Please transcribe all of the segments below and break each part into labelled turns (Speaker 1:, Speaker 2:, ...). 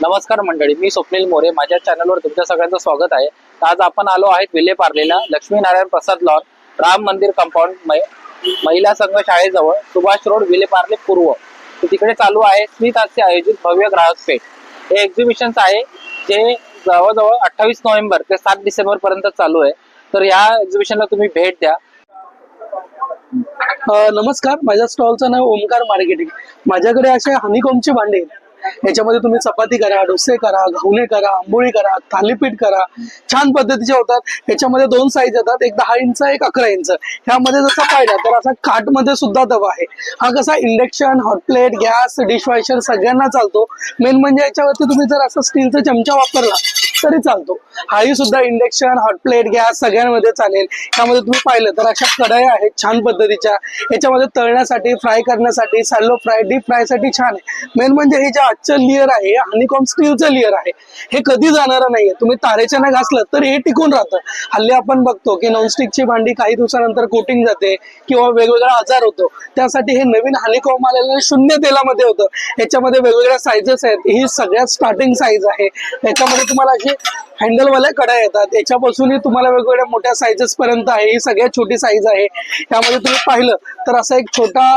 Speaker 1: नमस्कार मंडळी, मी स्वप्नील मोरे. माझ्या चॅनलवर तुमच्या सगळ्यांचं स्वागत आहे. आज आपण आलो आहेत विलेपार्लेला लक्ष्मीनारायण प्रसाद लॉन राम मंदिर कंपाऊंड महिला संघ शाळेजवळ सुभाष रोड विलेपार्ले पूर्व. तिकडे चालू आहे स्मिताचे आयोजित भव्य ग्राहक पेठ. हे एक्झिबिशन आहे जे जवळजवळ 28 नोव्हेंबर ते 7 डिसेंबर पर्यंत चालू आहे. तर या एक्झिबिशनला तुम्ही भेट द्या.
Speaker 2: नमस्कार, माझ्या स्टॉलचं नाव ओमकार मार्केटिंग. माझ्याकडे असे हनीकॉमची भांडी आहेत. याच्यामध्ये तुम्ही चपाती करा, डोसे करा, घावणे करा, आंबोळी करा, थालीपीठ करा, छान पद्धतीचे होतात. याच्यामध्ये 2 साईज येतात, एक 10 इंच एक 11 इंच. ह्यामध्ये जसं पाहिलं तर असा काटमध्ये सुद्धा तवा आहे. हा कसा induction, hot plate, gas, dishwasher सगळ्यांना चालतो. मेन म्हणजे याच्यावरती तुम्ही जर असा स्टीलचा चमचा वापरला तरी चालतो. हाही सुद्धा इंडक्शन, हॉट प्लेट, गॅस सगळ्यांमध्ये चालेल. त्यामध्ये तुम्ही पाहिलं तर अशा कढया आहेत छान पद्धतीच्या. याच्यामध्ये तळण्यासाठी, फ्राय करण्यासाठी, सॅलो फ्राय, डीप फ्राय साठी छान आहे. मेन म्हणजे हे जे आजचं लेअर आहे हनीकॉम स्टीलचं लेअर आहे. हे कधी जाणारं नाहीये. तुम्ही तारेच्याने घासलं तर हे टिकून राहतं. हल्ली आपण बघतो की नॉनस्टिकची भांडी काही दिवसानंतर कोटिंग जाते किंवा वेगवेगळा आजार होतो. त्यासाठी हे नवीन हनीकॉम आलेलं 0 तेलामध्ये होतं. याच्यामध्ये वेगवेगळ्या साईजेस आहेत. ही सगळ्यात स्टार्टिंग साईज आहे. याच्यामध्ये तुम्हाला अशी हँडलवाल्या कढया येतात. याच्यापासूनही तुम्हाला वेगवेगळ्या मोठ्या साईजेस पर्यंत आहे. ही सगळ्यात छोटी साईज आहे. यामध्ये तुम्ही पाहिलं तर असा एक छोटा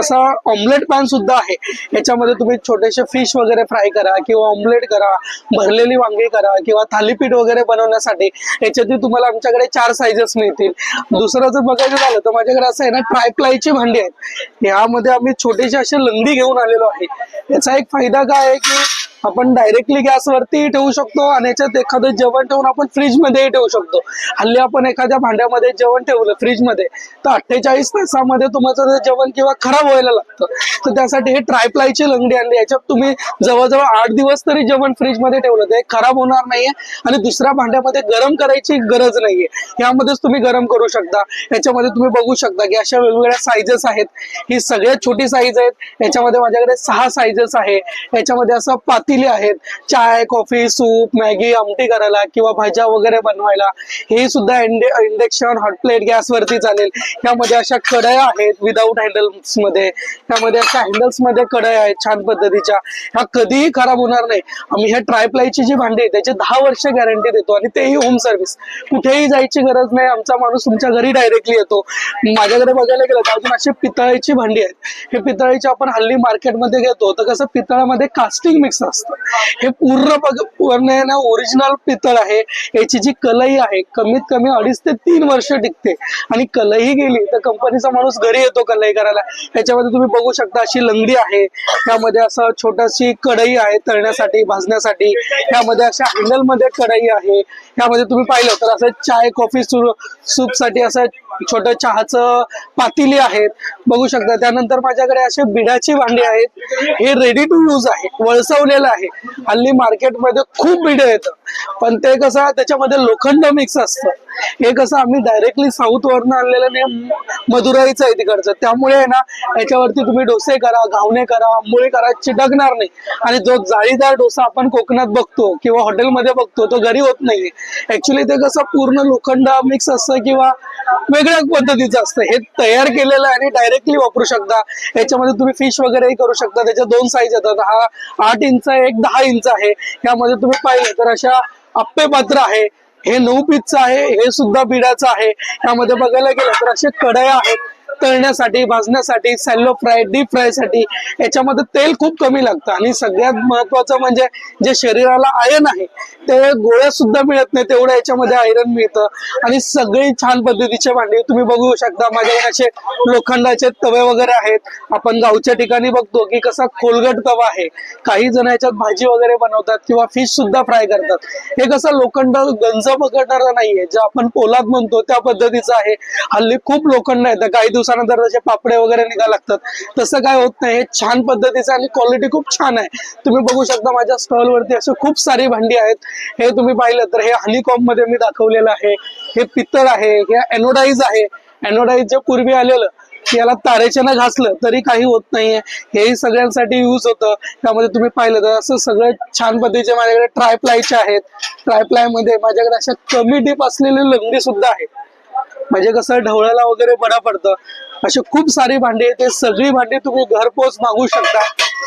Speaker 2: असा ऑमलेट पॅन सुद्धा आहे. याच्यामध्ये तुम्ही छोटेसे फिश वगैरे फ्राय करा किंवा ऑमलेट करा, भरलेली वांगी करा किंवा थालीपीठ वगैरे बनवण्यासाठी याच्यातही तुम्हाला आमच्याकडे 4 साईजेस मिळतील. दुसरं जर बघायचं झालं तर माझ्याकडे असं आहे ना, ट्रायप्लायची भांडी आहेत. यामध्ये आम्ही छोटेसे असे लंगडी घेऊन आलेलो आहे. याचा एक फायदा काय आहे की आपण डायरेक्टली गॅसवरती ठेवू शकतो आणि याच्यात एखादं जेवण ठेवून आपण फ्रीज मध्येही ठेवू शकतो. हल्ली आपण एखाद्या भांड्यामध्ये जेवण ठेवलं फ्रीज मध्ये तर 48 तासामध्ये तुमचं ते जेवण किंवा खराब व्हायला लागतं. तर त्यासाठी हे ट्रायप्लायची लंगडी आणली. याच्यात तुम्ही जवळजवळ 8 दिवस तरी जेवण फ्रीज मध्ये ठेवलं ते खराब होणार नाहीये आणि दुसऱ्या भांड्यामध्ये गरम करायची गरज नाहीये. यामध्येच तुम्ही गरम करू शकता. याच्यामध्ये तुम्ही बघू शकता की अशा वेगवेगळ्या साईजेस आहेत. ही सगळ्यात छोटी साईज आहेत. याच्यामध्ये माझ्याकडे 6 साईजेस आहे. याच्यामध्ये असं पातेली आहेत, चाय, कॉफी, सूप, मॅगी, आमटी करायला किंवा भाज्या वगैरे बनवायला. हे सुद्धा इंडक्शन, हॉट प्लेट, गॅस वरती चालेल. यामध्ये अशा कढया आहेत विदाऊट हँडल्स मध्ये. त्यामध्ये अशा हँडल्स मध्ये कढया आहेत छान पद्धतीच्या. ह्या कधीही खराब होणार नाही. आम्ही ह्या ट्रायप्लायची जी भांडी आहे त्याची 10 वर्ष गॅरंटी देतो आणि तेही होम सर्व्हिस. कुठेही जायची गरज नाही. आमचा माणूस तुमच्या घरी डायरेक्टली येतो. माझ्याकडे बघायला गेलं तर अजून अशी पितळेची भांडी आहेत. हे पितळेची आपण हल्ली मार्केटमध्ये घेतो तर कसं पितळामध्ये कास्टिंग मिक्स असतं. हे पूर्ण ना ओरिजिनल पितळ आहे. याची जी कलई आहे कमीत कमी 2.5 ते 3 वर्ष टिकते आणि कलई गेली तर कंपनीचा माणूस घरी येतो कलई करायला. याच्यामध्ये तुम्ही बघू शकता अशी लंगडी आहे. त्यामध्ये असं छोटीशी कढई आहे तळण्यासाठी, भाजण्यासाठी. यामध्ये अशा हँडल मध्ये कढई आहे. यामध्ये तुम्ही पाहिलं तर असं चाय, कॉफी, सूप साठी असं छोटं चहाचं पातेली आहेत बघू शकता. त्यानंतर माझ्याकडे असे बिडाची भांडी आहेत. हे रेडी टू यूज आहे, वळसवलेलं आहे. हल्ली मार्केटमध्ये खूप बिडं येतं पण ते कसं त्याच्यामध्ये लोखंड मिक्स असतं. हे कसं आम्ही डायरेक्टली साऊथ वरनं आणलेलं नाही, मदुराईचं आहे तिकडचं. त्यामुळे ना याच्यावरती तुम्ही डोसे करा, घावणे करा, आंबोळी करा, चिटकणार नाही. आणि जो जाळीदार डोसा आपण कोकणात बघतो किंवा हॉटेलमध्ये बघतो तो घरी होत नाहीये. ऍक्च्युली ते कसं पूर्ण लोखंड मिक्स असतं किंवा वेगळ्या पद्धतीचं असतं. हे तयार केलेलं आहे आणि डायरेक्टली वापरू शकता. याच्यामध्ये तुम्ही फिश वगैरेही करू शकता. त्याच्या 2 साईज येतात. हा 8 इंच आहे, एक 10 इंच आहे. यामध्ये तुम्ही पाहिलं तर अशा आप्पे पात्र आहे. हे 9 पीसचं आहे. हे सुद्धा बिडाचं आहे. यामध्ये बघायला गेलं तर असे कढया आहेत तळण्यासाठी, भाजण्यासाठी, सॅलो फ्राय, डीप फ्राय साठी. याच्यामध्ये तेल खूप कमी लागतं आणि सगळ्यात महत्वाचं म्हणजे जे शरीराला आयर्न आहे ते गोळ्या सुद्धा मिळत नाही तेवढं याच्यामध्ये आयरन मिळतं. आणि सगळी छान पद्धतीचे भांडी तुम्ही बघू शकता. माझ्याकडे असे लोखंडाचे तवे वगैरे आहेत. आपण गावच्या ठिकाणी बघतो की कसा खोलगट तवा आहे. काही जण याच्यात भाजी वगैरे बनवतात किंवा फिश सुद्धा फ्राय करतात. हे कसं लोखंड गंज पकडणारं नाहीये, जे आपण पोलाद म्हणतो त्या पद्धतीचं आहे. हल्ली खूप लोखंड येतं. काही दिवसानंतर जसे पापडे वगैरे निघा लागतात तसं काय होत नाही. हे छान पद्धतीचं आणि क्वालिटी खूप छान आहे. तुम्ही बघू शकता माझ्या स्टॉल वरती असे खूप सारी भांडी आहेत. हे तुम्ही पाहिलं तर हे हनीकॉम मध्ये मी दाखवलेलं आहे. हे पितळ आहे. हे एनोडाईज आहे. एनोडाईज जे पूर्वी आलेलं याला तारेच्यानं घासलं तरी काही होत नाहीये. हेही सगळ्यांसाठी यूज होतं. त्यामध्ये तुम्ही पाहिलं तर असं सगळं छान पद्धतीचे माझ्याकडे ट्रायप्लायचे आहेत. ट्रायप्लाय मध्ये माझ्याकडे अशा कमी डीप असलेली लंगडी सुद्धा आहे. म्हणजे कसं ढवळायला वगैरे बरं पडतं. असे खूप सारी भांडी आहेत. ते सगळी भांडी तुम्ही घरपोच मागू शकता.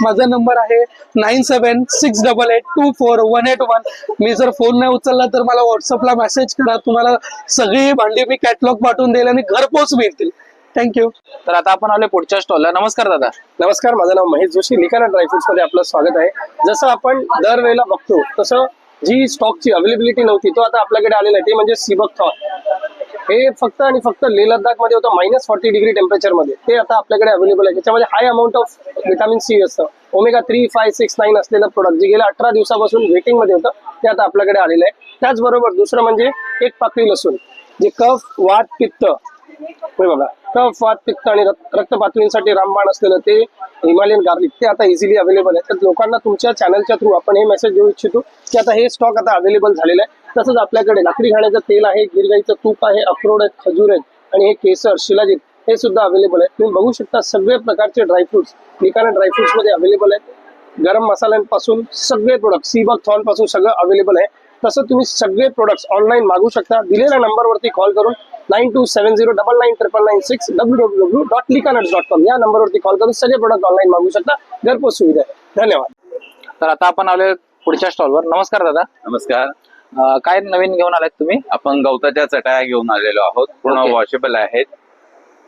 Speaker 2: माझा नंबर आहे 9768882481. मी जर फोन नाही उचलला तर मला व्हॉट्सअपला मेसेज करा. तुम्हाला सगळी भांडी मी कॅटलॉग पाठवून देईल आणि घरपोच मिळतील. थँक्यू.
Speaker 1: तर आता आपण आलो पुढच्या स्टॉलला. नमस्कार दादा.
Speaker 3: नमस्कार, माझं नाव महेश जोशी. लिकाना ड्रायफ्रुट्स मध्ये आपलं स्वागत आहे. जसं आपण दरवेळेला बघतो तसं जी स्टॉकची अवेलेबिलिटी नव्हती तो आता आपल्याकडे आलेला आहे, ते म्हणजे सीबक थॉन. हे फक्त आणि फक्त लेह लद्दाख मध्ये होतं -40 डिग्री टेम्परेचर मध्ये. ते आता आपल्याकडे अवेलेबल आहे. त्याच्यामध्ये high amount of vitamin C असतं. ओमेगा 3, 5, 6, 9 असलेलं प्रोडक्ट जे गेल्या 18 दिवसापासून वेटिंग मध्ये होतं ते आता आपल्याकडे आलेलं आहे. त्याचबरोबर दुसरं म्हणजे एक पाकळी लसूण, जे कफ, वात, पित्त, बघा कफ, वात, पित्त आणि रक्त पातळींसाठी रामबाण असलेलं ते हिमालयन गार्लिक ते आता इझिली अवेलेबल आहे. तर लोकांना तुमच्या चॅनलच्या थ्रू आपण हे मेसेज देऊ इच्छितो की आता हे स्टॉक आता अवेलेबल झालेलं आहे. तसंच आपल्याकडे लाकडी घाण्याचं तेल आहे, गिरगाईचं तूप आहे, अक्रोड आहेत, खजूर आहेत आणि हे केसर, शिलाजीत हे सुद्धा अवेलेबल आहे. तुम्ही बघू शकता सगळे प्रकारचे ड्रायफ्रुट्स लिकाना ड्रायफ्रुट्स मध्ये अवेलेबल आहेत. गरम मसाल्यांपासून सगळे प्रोडक्ट सीबक थॉन पासून सगळं अवेलेबल आहे. तसं तुम्ही सगळे प्रोडक्ट्स ऑनलाईन मागू शकता. दिलेल्या नंबरवरती कॉल करून 9270999996 www.likanats.com या नंबरवरती कॉल करून सगळे प्रोडक्ट ऑनलाईन मागू शकता. घरपोच सुविधा आहे. धन्यवाद.
Speaker 1: तर आता आपण आलो पुढच्या स्टॉलवर. नमस्कार दादा.
Speaker 4: नमस्कार.
Speaker 1: काय नवीन घेऊन आलात तुम्ही?
Speaker 4: आपण गवताच्या चटाया घेऊन आलेलो आहोत. पूर्ण
Speaker 1: Okay.
Speaker 4: वॉशेबल आहेत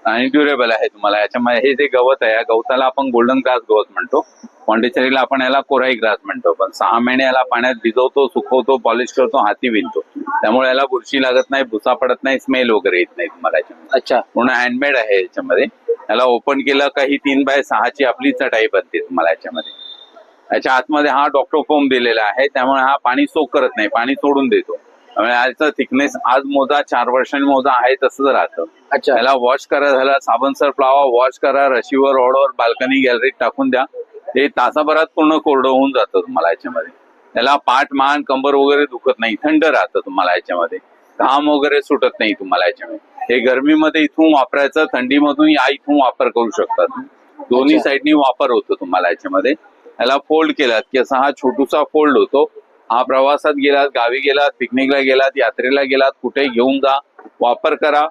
Speaker 4: आणि ड्युरेबल आहे. तुम्हाला याच्यामध्ये हे जे गवत आहे, गवताला आपण गोल्डन ग्रास गवत म्हणतो. पॉंडिचेरीला आपण याला कोराई ग्रास म्हणतो. पण 6 महिने याला पाण्यात भिजवतो, सुकवतो, पॉलिश करतो, हाती विणतो. त्यामुळे याला बुरशी लागत नाही, भुसा पडत नाही, स्मेल वगैरे येत नाही तुम्हाला याच्यामध्ये.
Speaker 1: अच्छा.
Speaker 4: पूर्ण हँडमेड आहे याच्यामध्ये. याला ओपन केलं का ही 3x6 ची आपली चटाई बनते तुम्हाला याच्यामध्ये. याच्या आतमध्ये हा डॉक्टर फोम दिलेला आहे, त्यामुळे हा पाणी सोक करत नाही, पाणी सोडून देतो. त्यामुळे याचं थिकनेस आज मोजा 4 वर्षांनी मोजा आहे तसंच राहतं.
Speaker 1: अच्छा.
Speaker 4: याला वॉश करा, झाला साबण सर्फ लावा, वॉश करा, रशीवर, रोडवर, बाल्कनी, गॅलरीत टाकून द्या. ते तासाभरात पूर्ण कोरडं होऊन जातं तुम्हाला याच्यामध्ये. त्याला पाठ, मान, कंबर वगैरे दुखत नाही, थंड राहतं तुम्हाला याच्यामध्ये. घाम वगैरे सुटत नाही तुम्हाला याच्यामध्ये. हे गरमीमध्ये इथून वापरायचं, थंडीमधून या इथून वापर करू शकता तुम्ही. दोन्ही
Speaker 1: अच्छा.
Speaker 4: साईडनी वापर होतो तुम्हाला याच्यामध्ये. याला फोल्ड केलात की असा हा छोटूसा फोल्ड होतो. हा प्रवासात गेलात, गावी गेलात, पिकनिकला गेलात, यात्रेला गेलात, कुठे घेऊन जा, वापर करा,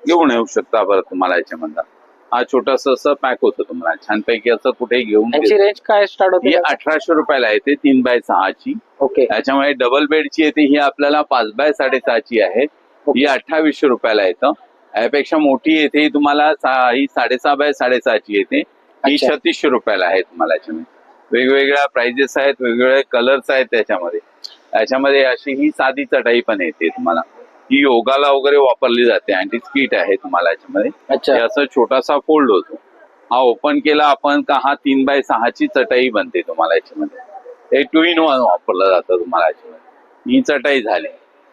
Speaker 4: घेऊन येऊ शकता परत तुम्हाला याच्यामध्ये. हा छोटासा असं पॅक होतं तुम्हाला छानपैकी, असं कुठे घेऊन
Speaker 1: यांची रेंज काय स्टार्ट
Speaker 4: ही
Speaker 1: होते?
Speaker 4: 1800 रुपयाला येते 3x6 ची.
Speaker 1: ओके.
Speaker 4: याच्यामध्ये डबल बेडची येते, ही आपल्याला 5x6.5 ची आहे. ही 2800 रुपयाला येतं. यापेक्षा मोठी येते ही तुम्हाला ही 6.5x6.5 ची येते. ही
Speaker 1: अच्छा.
Speaker 4: 3600 रुपयाला आहे तुम्हाला याच्यामध्ये. वेगवेगळ्या प्राइजेस आहेत, वेगवेगळे कलर्स आहेत त्याच्यामध्ये. याच्यामध्ये अशी ही साधी चटाई पण येते तुम्हाला. ही योगाला वगैरे वापरली जाते, अँटी स्किट आहे तुम्हाला याच्यामध्ये.
Speaker 1: अच्छा.
Speaker 4: हे असं छोटासा फोल्ड होतो. हा ओपन केला आपण का हा 3x6 ची चटाई बनते तुम्हाला याच्यामध्ये. हे 2 in 1 वापरलं जातं तुम्हाला याच्यामध्ये. ही चटाई झाली.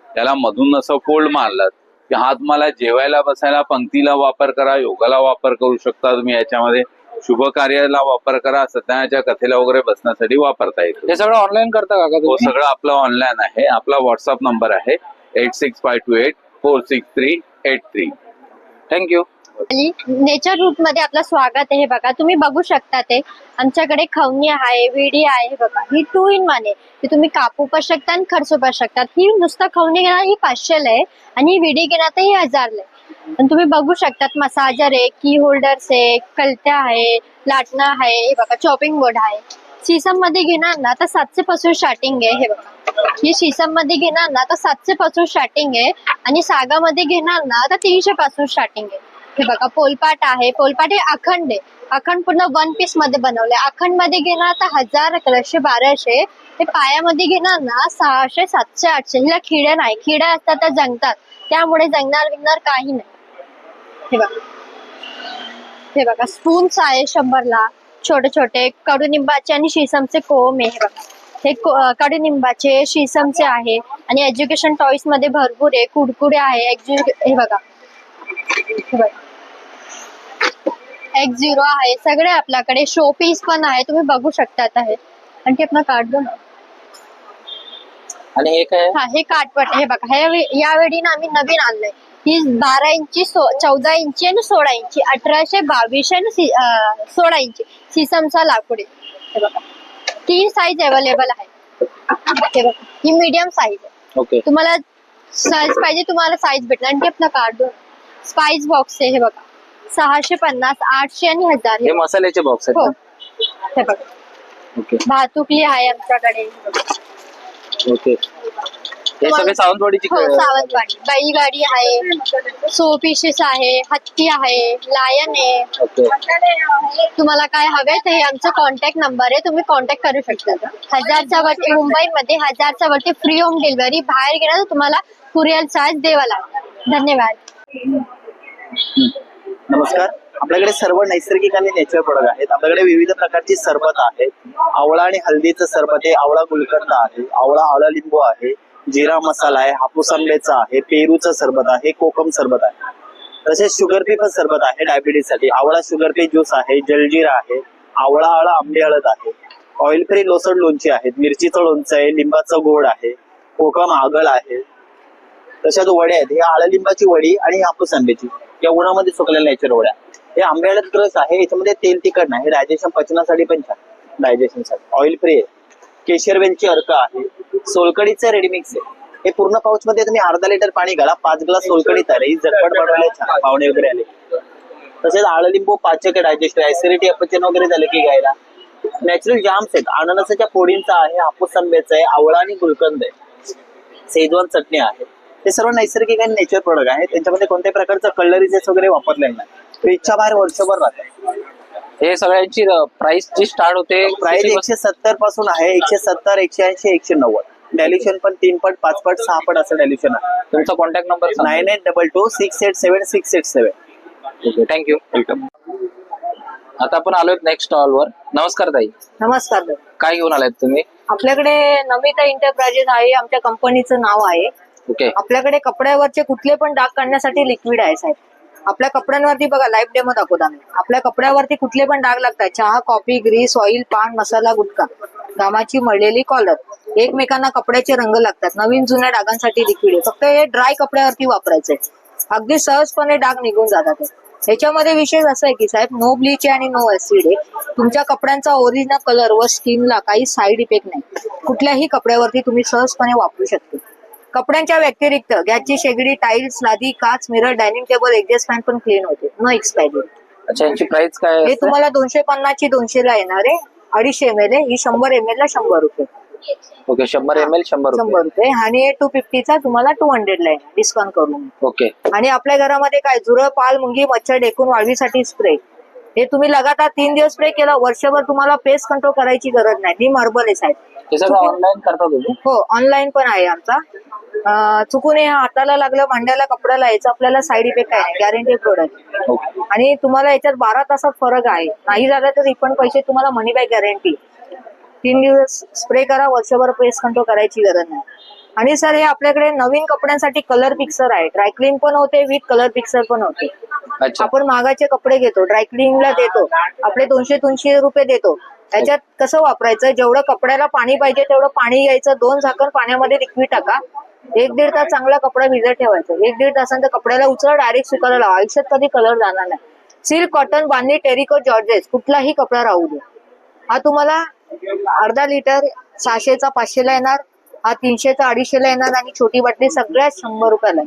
Speaker 4: त्याला मधून असं फोल्ड मारलात की हा तुम्हाला जेवायला, बसायला, पंक्तीला वापर करा, योगाला वापर करू शकता तुम्ही याच्यामध्ये. शुभ कार्याला वापर करा, सत्यानाच्या कथेला वगैरे बसण्यासाठी वापरता येतो.
Speaker 1: हे सगळं ऑनलाईन करता का
Speaker 4: हो,
Speaker 1: तुम्ही?
Speaker 4: सगळं आपलं ऑनलाईन आहे. आपला व्हॉट्सअप नंबर आहे 8652846383.
Speaker 1: थँक्यू.
Speaker 5: आणि नेचर रूट मध्ये आपलं स्वागत आहे. बघा तुम्ही बघू शकता ते आमच्याकडे खवणी आहे, विडी आहे. हे बघा ही 2 in 1 आहे. ती तुम्ही कापू पण शकता आणि खर्चू पण शकतात. ही नुसतं खवणी घेणार ही 500 आहे आणि ही विडी घेणार तर ही 1000 आहे. आणि तुम्ही बघू शकतात मसाजर आहे, की होल्डर्स आहे, कलत्या आहे, लाटणं आहे. हे बघा चॉपिंग बोर्ड आहे. शीसम मध्ये घेणार ना तर 700 पासून स्टार्टिंग आहे. हे बघा ही शीसम मध्ये घेणार ना तर 700 पासून स्टार्टिंग आहे आणि सागामध्ये घेणार ना तर 300 पासून स्टार्टिंग आहे. हे बघा पोलपाट आहे. पोलपाट हे अखंड आहे. अखंड पूर्ण 1 piece मध्ये बनवले. अखंड मध्ये घेणार तर 1000, 1100, 1200. हे पायामध्ये घेणार ना 600, 700, 800. हिला खिडे नाही, खिडे असतात तर जंगतात, त्यामुळे जंगणार विंगणार काही नाही. हे बघा हे बघा स्पून्स आहे 100ला. छोटे छोटे कडुनिंबाचे आणि शीसमचे कोम आहे. हे बघा हे कडुनिंबाचे, शीसमचे आहे. आणि एज्युकेशन टॉईस मध्ये भरपूर आहे. कुडकुडे आहे. हे बघा X0 आहे. सगळे आपल्याकडे शो पीस पण आहे, तुम्ही बघू शकता. आहे आणि ते आपला कार्ड दो ना.
Speaker 1: आणि हे काय?
Speaker 5: हा हे काटपट. हे बघा हे यावेळी ना आम्ही नवीन आणलंय. ही 12 इंची, 14 इंची आणि 16 इंची, 1800, 2200 आणि 16 इंची सीसमचा लाकूड आहे. हे बघा 3 साईज अवेलेबल आहे. हे बघा ही मीडियम साईज आहे.
Speaker 1: ओके.
Speaker 5: तुम्हाला साईज पाहिजे तुम्हाला साईज भेटणार. आणि ते आपला कार्ड दो. स्पाइस बॉक्स आहे. हे बघा 650, 800 आणि 1000.
Speaker 1: हे मसाल्याचे बॉक्स
Speaker 5: हो
Speaker 1: आहेत
Speaker 5: हे बघा,
Speaker 1: ना? ओके
Speaker 5: भातुकली आहे आमच्याकडे.
Speaker 1: ओके. हे सगळे सावंतवाडीची
Speaker 5: हो सावंतवाडी, बैलगाडी आहे, सो फिशेस आहे, हत्ती आहे, लायन आहे.
Speaker 1: ओके.
Speaker 5: तुम्हाला काय हवे ते हे आमचा कॉन्टॅक्ट नंबर आहे, तुम्ही कॉन्टॅक्ट करू शकता. 1000च्या वरती मुंबईमध्ये 1000च्या वरती फ्री होम डिलिव्हरी. बाहेर गेला तर तुम्हाला कुरिअर चार्ज द्यावा लागेल. धन्यवाद.
Speaker 6: नमस्कार. आपल्याकडे सर्व नैसर्गिक आणि नॅचरल प्रोडक्ट आहेत. आपल्याकडे विविध प्रकारची सरबत आहेत. आवळा आणि हल्दीचं सरबत आहे, आवळा गुलकंद आहे, आवळा आळा लिंबू आहे, जिरा मसाला आहे, हापूस आंब्याचा आहे, पेरूचं सरबत आहे, कोकम सरबत आहे. तसेच शुगर फ्री पण सरबत आहे डायबिटीज साठी. आवळा शुगर फ्री ज्यूस आहे, जलजीरा आहे, आवळा आळा आंबे हळद आहे, ऑइल फ्री लोसड लोणची आहेत, मिरचीचं लोणचं आहे, लिंबाचं गोड आहे, कोकम आगळ आहे. तशाच वड्या आहेत. हे आळा लिंबाची वडी आणि हापूस आंब्याची या उन्हामध्ये सुकलेल्या नॅचरल वड्या. हे आंब्याळ्यात रस आहे, याच्यामध्ये तेल तिखट नाही, डायजेशन पचनासाठी पण छान, डायजेशन साठी. ऑइल फ्री आहे. केशरवेलची अर्क आहे, सोलकडीचं रेडीमिक्स आहे. हे पूर्ण पाऊच मध्ये तुम्ही अर्धा लिटर पाणी घाला, 5 ग्लास सोलकडी तयार. ही झटपट बनवले, छान पाहुणे वगैरे आले. तसेच आळलिंबू पाचक डायजेस्ट, ऍसिडिटी अपचन वगैरे झालं की घ्यायला. नॅचरल जाम्स आहेत, अननसाच्या फोडींचा आहे, हापूस आंब्याचा आहे, आवळा आणि गुलकंद आहे, शेजवान चटणी आहे. हे सर्व नैसर्गिक आणि नेचर प्रोडक्ट आहेत. त्यांच्यामध्ये कोणत्याही प्रकारचं कलरीजेस वगैरे वापरलेलं नाही. फ्रीजच्या बाहेर वर्षभर राहतात.
Speaker 1: हे सगळ्यांची प्राइस जी स्टार्ट होते
Speaker 6: प्राइस 170 पासून आहे. 170, 180, 190. डॅल्युशन पण 3 पट, 5 पट, 6 पट असं डॅल्युशन आहे.
Speaker 1: तुमचा contact number
Speaker 6: 9822687687.
Speaker 1: Okay, thank you. Welcome. आता आपण आलोय नेक्स्ट स्टॉल वर. नमस्कार ताई,
Speaker 7: नमस्कार.
Speaker 1: काय घेऊन आलात तुम्ही?
Speaker 7: आपल्याकडे नमिता एंटरप्राइजेस आहे, आमच्या कंपनीचं नाव आहे.
Speaker 1: ओके.
Speaker 7: आपल्याकडे कपड्यावरचे कुठले पण डाग काढण्यासाठी लिक्विड आहे साहेब. आपल्या कपड्यांवरती बघा, लाईव्ह डेमो दाखवत आम्ही. आपल्या कपड्यावरती कुठले पण डाग लागतात, चहा, कॉफी, ग्रीस, ऑइल, पान मसाला, गुटखा, घामाची मळलेली कॉलर, एकमेकांना कपड्याचे रंग लागतात. नवीन जुन्या डागांसाठी लिक्विड आहे. फक्त हे ड्राय कपड्यावरती वापरायचंय. अगदी सहजपणे डाग निघून जातात. ह्याच्यामध्ये विशेष असं आहे की साहेब, नो ब्लीच आहे आणि नो ऍसिड आहे. तुमच्या कपड्यांचा ओरिजिनल कलर व स्किनला काही साईड इफेक्ट नाही. कुठल्याही कपड्यावरती तुम्ही सहजपणे वापरू शकता. कपड्यांच्या व्यतिरिक्त गॅसची शेगडी, टाईल्स, लादी, काच, mirror, dining table, exhaust fan पण क्लीन होते. No expiry.
Speaker 1: अच्छा, यांची प्राइस काय
Speaker 7: हे
Speaker 1: असते?
Speaker 7: तुम्हाला 250 ची 200 ला येणार आहे. 250 ml आहे. ही 100 ml ला 100 रुपये.
Speaker 1: ओके, 100 ml 100
Speaker 7: 100
Speaker 1: रुपये.
Speaker 7: रुपये. आणि 250 चा तुम्हाला 200 ला येणार डिस्काउंट करून.
Speaker 1: ओके.
Speaker 7: आणि आपल्या घरामध्ये काय झुरळ, पाल, मुंगी, मच्छर, डेकून वाढवीसाठी स्प्रे. हे तुम्ही लगातार 3 दिवस स्प्रे केला, वर्षभर तुम्हाला पेस्ट कंट्रोल करायची गरज नाही. ही मार्बल आहे साहेब.
Speaker 1: हे सगळं ऑनलाईन करता तुम्ही?
Speaker 7: हो, ऑनलाईन पण आहे आमचा. चुकून हे हाताला लागलं, भांड्याला, कपड्याला, याचा आपल्याला साईड इफेक्ट काय नाही. Guarantee product. आणि तुम्हाला याच्यात 12 तासात फरक आहे. नाही झालं तर रिफंड पैसे तुम्हाला, मनी बॅक गॅरंटी. 3 दिवस स्प्रे करा, वर्षभर पेस्ट कंट्रोल करायची गरज नाही. आणि सर, हे आपल्याकडे नवीन कपड्यांसाठी कलर पिक्चर आहे. ड्रायक्लीन पण होते, विथ कलर पिक्चर पण होते.
Speaker 1: अच्छा.
Speaker 7: आपण महागाचे कपडे घेतो, ड्रायक्लिनिंगला देतो, आपले 200-300 रुपये देतो. त्याच्यात कसं वापरायचं, जेवढं कपड्याला पाणी पाहिजे तेवढं पाणी घ्यायचं, 2 झाकण पाण्यामध्ये लिक्विड टाका, 1-1.5 तास चांगला कपडा भिजत ठेवायचा. 1-1.5 तासानंतर कपड्याला उचला, डायरेक्ट सुकायला लावा. आयुष्यात कधी कलर जाणार नाही. सिल्क, कॉटन, बांधणी, टेरिको, जॉर्जेस, कुठलाही कपडा राहू दे. हा तुम्हाला अर्धा लिटर 600चा 500 ला येणार. हा 300चा 250 ला येणार. आणि छोटी बाटली सगळ्यात 100 रुपयाला.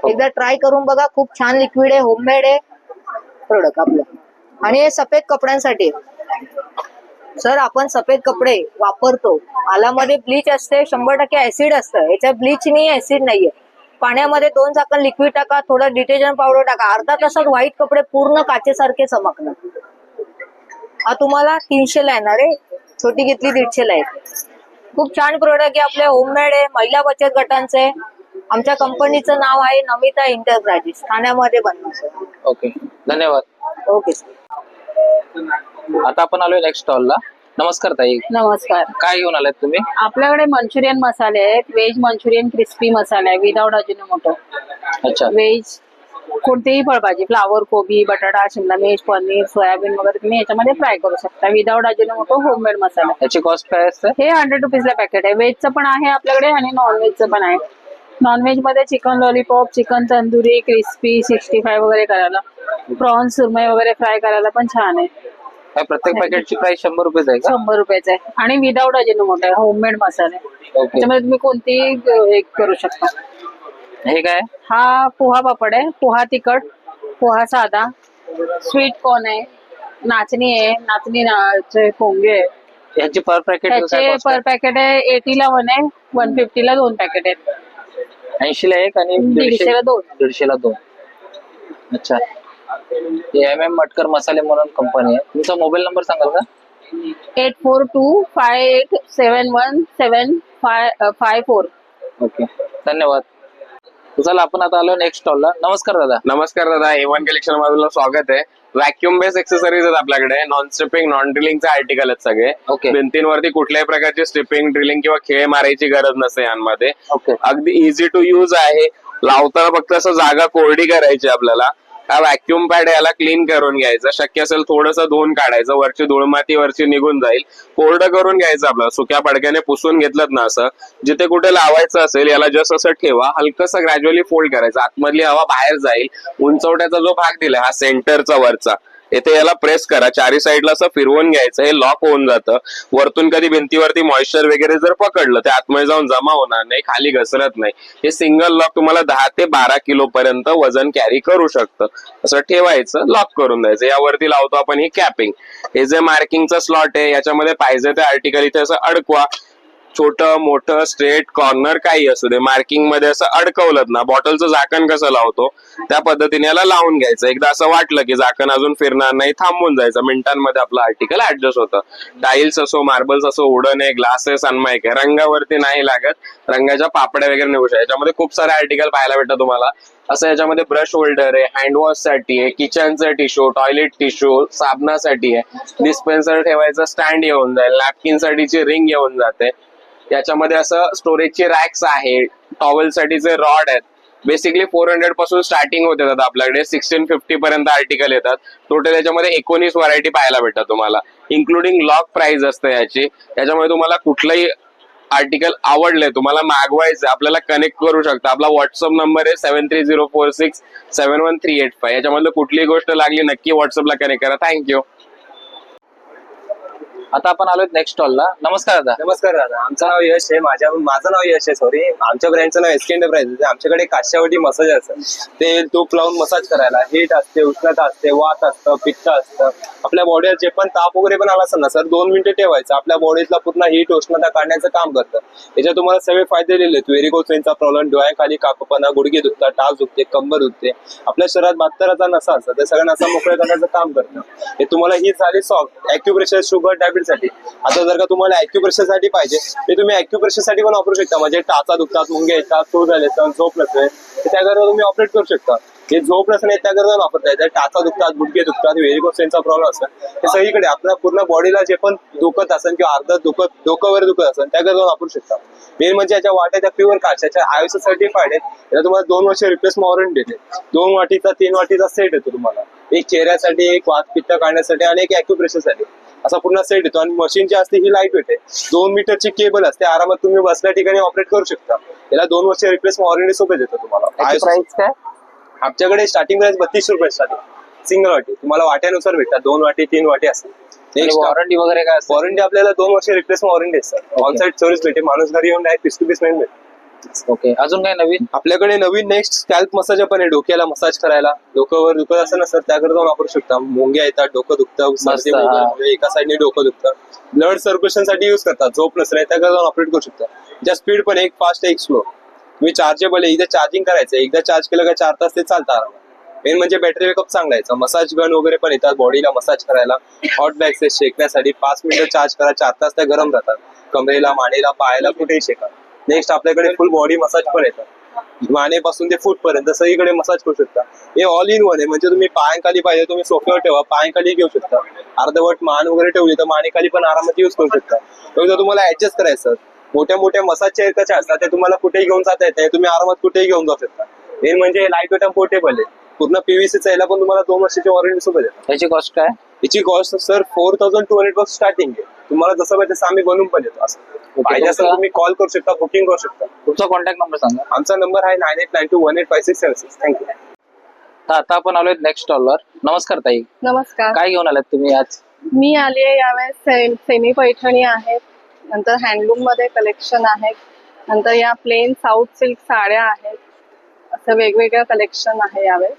Speaker 7: एकदा ट्राय करून बघा, खूप छान लिक्विड आहे, होममेड आहे प्रोडक्ट आपलं. आणि हे सफेद कपड्यांसाठी सर, आपण सफेद कपडे वापरतो, आलामध्ये ब्लीच असते, 100% ऍसिड असतं. याच्यात ब्लीच नाही, ऍसिड नाहीये. पाण्यामध्ये 2 झाकण लिक्विड टाका, थोडं डिटर्जंट पावडर टाका, अर्धा तासात व्हाईट कपडे पूर्ण काचेसारखे चमकणार. हा तुम्हाला 300 ला येणार आहे. छोटी घेतली 150 ला आहे. खूप छान प्रोडक्ट आहे आपले, होममेड आहे, महिला बचत गटांचे. आमच्या कंपनीचं नाव आहे नमिता एंटरप्राइजेस, ठाण्यामध्ये बनवतो.
Speaker 1: ओके, धन्यवाद.
Speaker 7: Okay sir.
Speaker 1: आता आपण आलोय नेक्स्ट स्टॉलला. नमस्कार ताई,
Speaker 8: नमस्कार.
Speaker 1: काय घेऊन आलात तुम्ही?
Speaker 8: आपल्याकडे मंचुरियन मसाले आहेत. व्हेज मंचुरियन क्रिस्पी मसाला आहे, विदाउट अजिनोमोटो.
Speaker 1: अच्छा.
Speaker 8: व्हेज कोणतीही फळभाजी, फ्लावर, कोबी, बटाटा, शिमला मिर्च, पनीर, सोयाबीन वगैरे तुम्ही याच्यामध्ये फ्राय करू शकता. विदाउट अजिनोमोटो, होममेड मसाला.
Speaker 1: याची कॉस्ट काय असते?
Speaker 8: हे 100 रुपीजला पॅकेट आहे. व्हेजचं पण आहे आपल्याकडे आणि नॉनव्हेजचं पण आहे. नॉनव्हेज मध्ये chicken lollipop, chicken tandoori, crispy, 65 वगैरे करायला, प्रॉन्स सुरमई वगैरे फ्राय करायला पण छान आहे.
Speaker 1: प्रत्येक पॅकेटची प्राइस 100 रुपये आहे का?
Speaker 8: 100 रुपयाचं आहे. आणि विदाउट अजिनोमोटो आहे, होममेड मसाले.
Speaker 1: ओके.
Speaker 8: त्याच्यामध्ये तुम्ही कोणतीही एक करू शकता.
Speaker 1: हे काय?
Speaker 8: हा पोहा पापड आहे. पोहा तिखट, पोहा साधा, स्वीट कॉर्न आहे, नाचणी आहे, नाचणीचे पोंगे आहे.
Speaker 1: ह्याची पर पॅकेट
Speaker 8: त्याचे पर पॅकेट आहे 80 ला 1 आहे, 150 ला 2 पॅकेट आहेत.
Speaker 1: 80 ला 1 आणि
Speaker 8: 150 ला 2.
Speaker 1: 150 ला 2. अच्छा. MM मटकर मसाले म्हणून कंपनी आहे. तुमचा मोबाईल नंबर सांगाल का?
Speaker 8: 8425871754.
Speaker 1: ओके, धन्यवाद. चला आपण आता आलो नेक्स्ट स्टॉलला. नमस्कार दादा.
Speaker 9: नमस्कार दादा, A1 कलेक्शन मधून स्वागत आहे. व्हॅक्युम बेस एक्सेसरीज आहेत आपल्याकडे. नॉन स्ट्रिपिंग नॉन ड्रिलिंगचे आर्टिकल आहेत सगळे.
Speaker 1: ओके.
Speaker 9: भिंतींवरती कुठल्याही प्रकारची स्ट्रिपिंग ड्रिलिंग किंवा खेळ मारायची गरज नसते यांमध्ये.
Speaker 1: ओके.
Speaker 9: अगदी इझी टू यूज आहे. लावताना फक्त असं जागा कोरडी करायची आपल्याला. हा व्हॅक्युम पॅड याला क्लीन करून घ्यायचा, शक्य असेल थोडंसं धुवून काढायचं, वरची धूळमाती वरची निघून जाईल. कोरडं करून घ्यायचं आपलं, सुक्या पडक्याने पुसून घेतलं ना असं. जिथे कुठे लावायचं असेल याला जस्ट असं ठेवा, हलकंसं ग्रॅज्युअली फोल्ड करायचं, आतमधली हवा बाहेर जाईल. उंचवट्याचा जो भाग दिलाय हा सेंटरचा वरचा, येथे याला प्रेस करा, चारी साईडला असं फिरवून घ्यायचं, हे लॉक होऊन जातं. वरतून कधी भिंतीवरती मॉइश्चर वगैरे जर पकडलं ते आतमध्ये जाऊन जमा होणार नाही, खाली घसरत नाही. हे सिंगल लॉक तुम्हाला 10 ते 12 किलो पर्यंत वजन कॅरी करू शकतं. असं ठेवायचं, लॉक करून द्यायचं. यावरती लावतो आपण ही कॅपिंग. हे जे मार्किंगचं स्लॉट आहे याच्यामध्ये पाहिजे ते आर्टिकल इथे असं अडकवा. छोटं मोठं स्ट्रेट कॉर्नर काही असू दे, मार्किंग मध्ये असं अडकवलं ना, बॉटलचं झाकण कसं लावतो त्या पद्धतीने याला लावून घ्यायचं. एकदा असं वाटलं की झाकण अजून फिरणार नाही, थांबून जायचं. मिनिटांमध्ये आपलं आर्टिकल ऍडजस्ट होतं. टाईल्स असो, मार्बल्स असो, वुडन आहे, ग्लास आहे, सनमाइक आहे, रंगावरती नाही लागत. रंगाच्या पापड्या वगैरे निघू शकतात. याच्यामध्ये खूप सारे आर्टिकल पाहायला भेटतात तुम्हाला. असं याच्यामध्ये ब्रश होल्डर आहे, हँडवॉश साठी आहे, किचनचं टिश्यू, टॉयलेट टिश्यू, साबणासाठी आहे, डिस्पेन्सर ठेवायचं स्टँड येऊन जाईल, नॅपकिन साठीची रिंग येऊन जाते. याच्यामध्ये असं स्टोरेजचे रॅक्स आहे, टॉवेल साठीचे रॉड आहेत. बेसिकली 400 पासून स्टार्टिंग होते दादा आपल्याकडे, 1650 पर्यंत आर्टिकल येतात. टोटल याच्यामध्ये 19 व्हरायटी पाहायला भेटतात तुम्हाला, इन्क्लुडिंग लॉक प्राइस असते याची. याच्यामध्ये तुम्हाला कुठलंही आर्टिकल आवडलंय, तुम्हाला मागवायचं, आपल्याला कनेक्ट करू शकता. आपला व्हॉट्सअप नंबर आहे 7304671385. याच्यामध्ये कुठलीही गोष्ट लागली नक्की व्हॉट्सअपला कनेक्ट करा. थँक्यू.
Speaker 1: आता आपण आलो नेक्स्ट स्टॉलला. नमस्कार दादा.
Speaker 10: नमस्कार दादा, आमचं नाव यश आहे. माझं नाव यश आहे, सॉरी. आमच्या ब्रँडचं नाव SK एंटरप्राइजेस आहे. आमच्याकडे काश्यावटी मसाज असतं, तेल तूप लावून मसाज करायला. हीट असते, उष्णता असते, वात असतं, पित्त असतं. आपल्या बॉडीवर जे पण ताप वगैरे पण आला असेल ना सर, 2 मिनिटं ठेवायचं, आपल्या बॉडीतला पूर्ण हीट उष्णता काढण्याचं काम करतं. याच्यात तुम्हाला सगळे फायदे दिलेत. व्हेरिकोज वेनचा प्रॉब्लेम, डोळ्याखाली कापपणा, गुडघे दुखतात, टाच दुखते, कंबर दुखते. आपल्या शरीरात 72 नसा असतात, त्या सगळ्या नसा मोकळ्या करण्याचं काम करतं. हे तुम्हाला ही झाली सॉफ्ट ॲक्युप्रेशर शुगर टॅब्लेट साठी. आता जर का तुम्हाला ॲक्युप्रेशर साठी पाहिजे ते तुम्ही ॲक्युप्रेशर साठी पण वापरू शकता. म्हणजे टाचा दुखतात, मुंगे येतात, सूज झाले, झोप नसते, त्याकरता तुम्ही ऑपरेट करू शकता. हे झोप नसणे त्याकरता वापरता येतात. टाचा दुखतात, गुडघे दुखतात, व्हेरिकोजचा प्रॉब्लेम असतो, हे सगळीकडे आपल्या पूर्ण बॉडीला जे पण दुखत असेल किंवा अर्ध डोकं वगैरे दुखत असेल त्याकरता वापरू शकता. मेन म्हणजे याच्या वाट्याच्या प्युअर काचाच्या आयुष्य सर्टिफाईड आहे. याला तुम्हाला 2 वर्ष रिप्लेसमेंट वॉरंटी देते. 2 वाटीचा 3 वाटीचा सेट येतो तुम्हाला. एक चेहऱ्यासाठी, एक वात पित्त काढण्यासाठी आणि एक ॲक्युप्रेशर साठी असा पूर्ण सेट येतो. आणि मशीन जी असते ही लाईट वेट आहे. 2 मीटरची केबल असते, आरामात तुम्ही बसल्या ठिकाणी ऑपरेट करू शकता. याला 2 वर्ष रिप्लेसमेंट वॉरंटी सोबत देतो तुम्हाला.
Speaker 1: प्राइस काय?
Speaker 10: आमच्याकडे स्टार्टिंग प्राइस 32 रुपये स्टार्टिंग. सिंगल वाटी तुम्हाला वाट्यानुसार भेटतात, 2 वाटी 3 वाटी असेल.
Speaker 1: वॉरंटी वगैरे काय असते?
Speaker 10: वॉरंटी आपल्याला 2 वर्ष रिप्लेसमेंट वॉरंटी असतात. ऑनसाईट सर्व्हिस भेटे, माणूस घरी येऊन डायरेक्ट पीस टू पीस भेटेल.
Speaker 1: ओके, अजून काय नवीन?
Speaker 10: आपल्याकडे नवीन नेक्स्ट स्कॅल्प मसाज पण आहे. डोक्याला मसाज करायला, डोक्यावर दुखत असेल ना सर त्याकरता वापरू शकता. मुंग्या येतात, डोकं दुखतं, सर्दी म्हणजे एका साईडने डोकं दुखतं, ब्लड सर्क्युलेशन साठी युज करतात. झोप नसते त्याकरता ऑपरेट करू शकता. ज्या स्पीड पण एक फास्ट एक स्लो. तुम्ही चार्जेबल आहे, इथे चार्जिंग करायचं, एकदा चार्ज केलं का 4 तास ते चालतं आरामात. मेन म्हणजे बॅटरी बॅकअप चांगला आहे. मसाज गन वगैरे पण येतात बॉडीला मसाज करायला. हॉट बॅग्स शेकण्यासाठी 5 मिनिटं चार्ज करा, 4 तास त्या गरम राहतात. कमरेला, मानेला, पायाला कुठेही शेका. नेक्स्ट आपल्याकडे फुल बॉडी मसाज पण येतात, मानेपासून ते फूट पर्यंत सगळीकडे मसाज करू शकता. हे ऑल इन वन आहे. म्हणजे तुम्ही पायांखाली पाहिजे तुम्ही सोफ्यावर ठेवा, पायांखाली घेऊ शकता. अर्धवट मान वगैरे ठेवली तर मानेखाली पण आरामात यूज करू शकता. तुम्हाला ऍडजस्ट करायचं, मोठ्या मोठ्या मसाज चेअर कशा असतात ते तुम्हाला कुठेही घेऊन जाता येते, तुम्ही आरामात कुठेही घेऊन जाऊ शकता. मेन म्हणजे लाईट वेट पोर्टेबल आहे. पूर्ण PVC याला पण तुम्हाला 2 वर्षाची वॉरंटी सोबत येतात.
Speaker 1: याची कॉस्ट काय?
Speaker 10: याची कॉस्ट सर 4200 पासून स्टार्टिंग आहे. तुम्हाला जसं पाहिजे तसं आम्ही बनवून पण येतो. असं पाहिजे असेल तुम्ही कॉल करू शकता, बुकिंग करू शकता.
Speaker 1: तुमचा कॉन्टॅक्ट नंबर सांगा.
Speaker 10: आमचा नंबर आहे 9892185676. थँक्यू.
Speaker 1: तर आता आपण आलोय नेक्स्ट स्टॉलवर. नमस्कार ताई.
Speaker 11: नमस्कार.
Speaker 1: काय घेऊन आलात तुम्ही आज?
Speaker 11: मी आली आहे यावेळेस सेमी पैठणी आहेत, नंतर हँडलूम मध्ये कलेक्शन आहेत, नंतर या प्लेन साऊथ सिल्क साड्या आहेत. असं वेगवेगळं कलेक्शन आहे यावेळेस.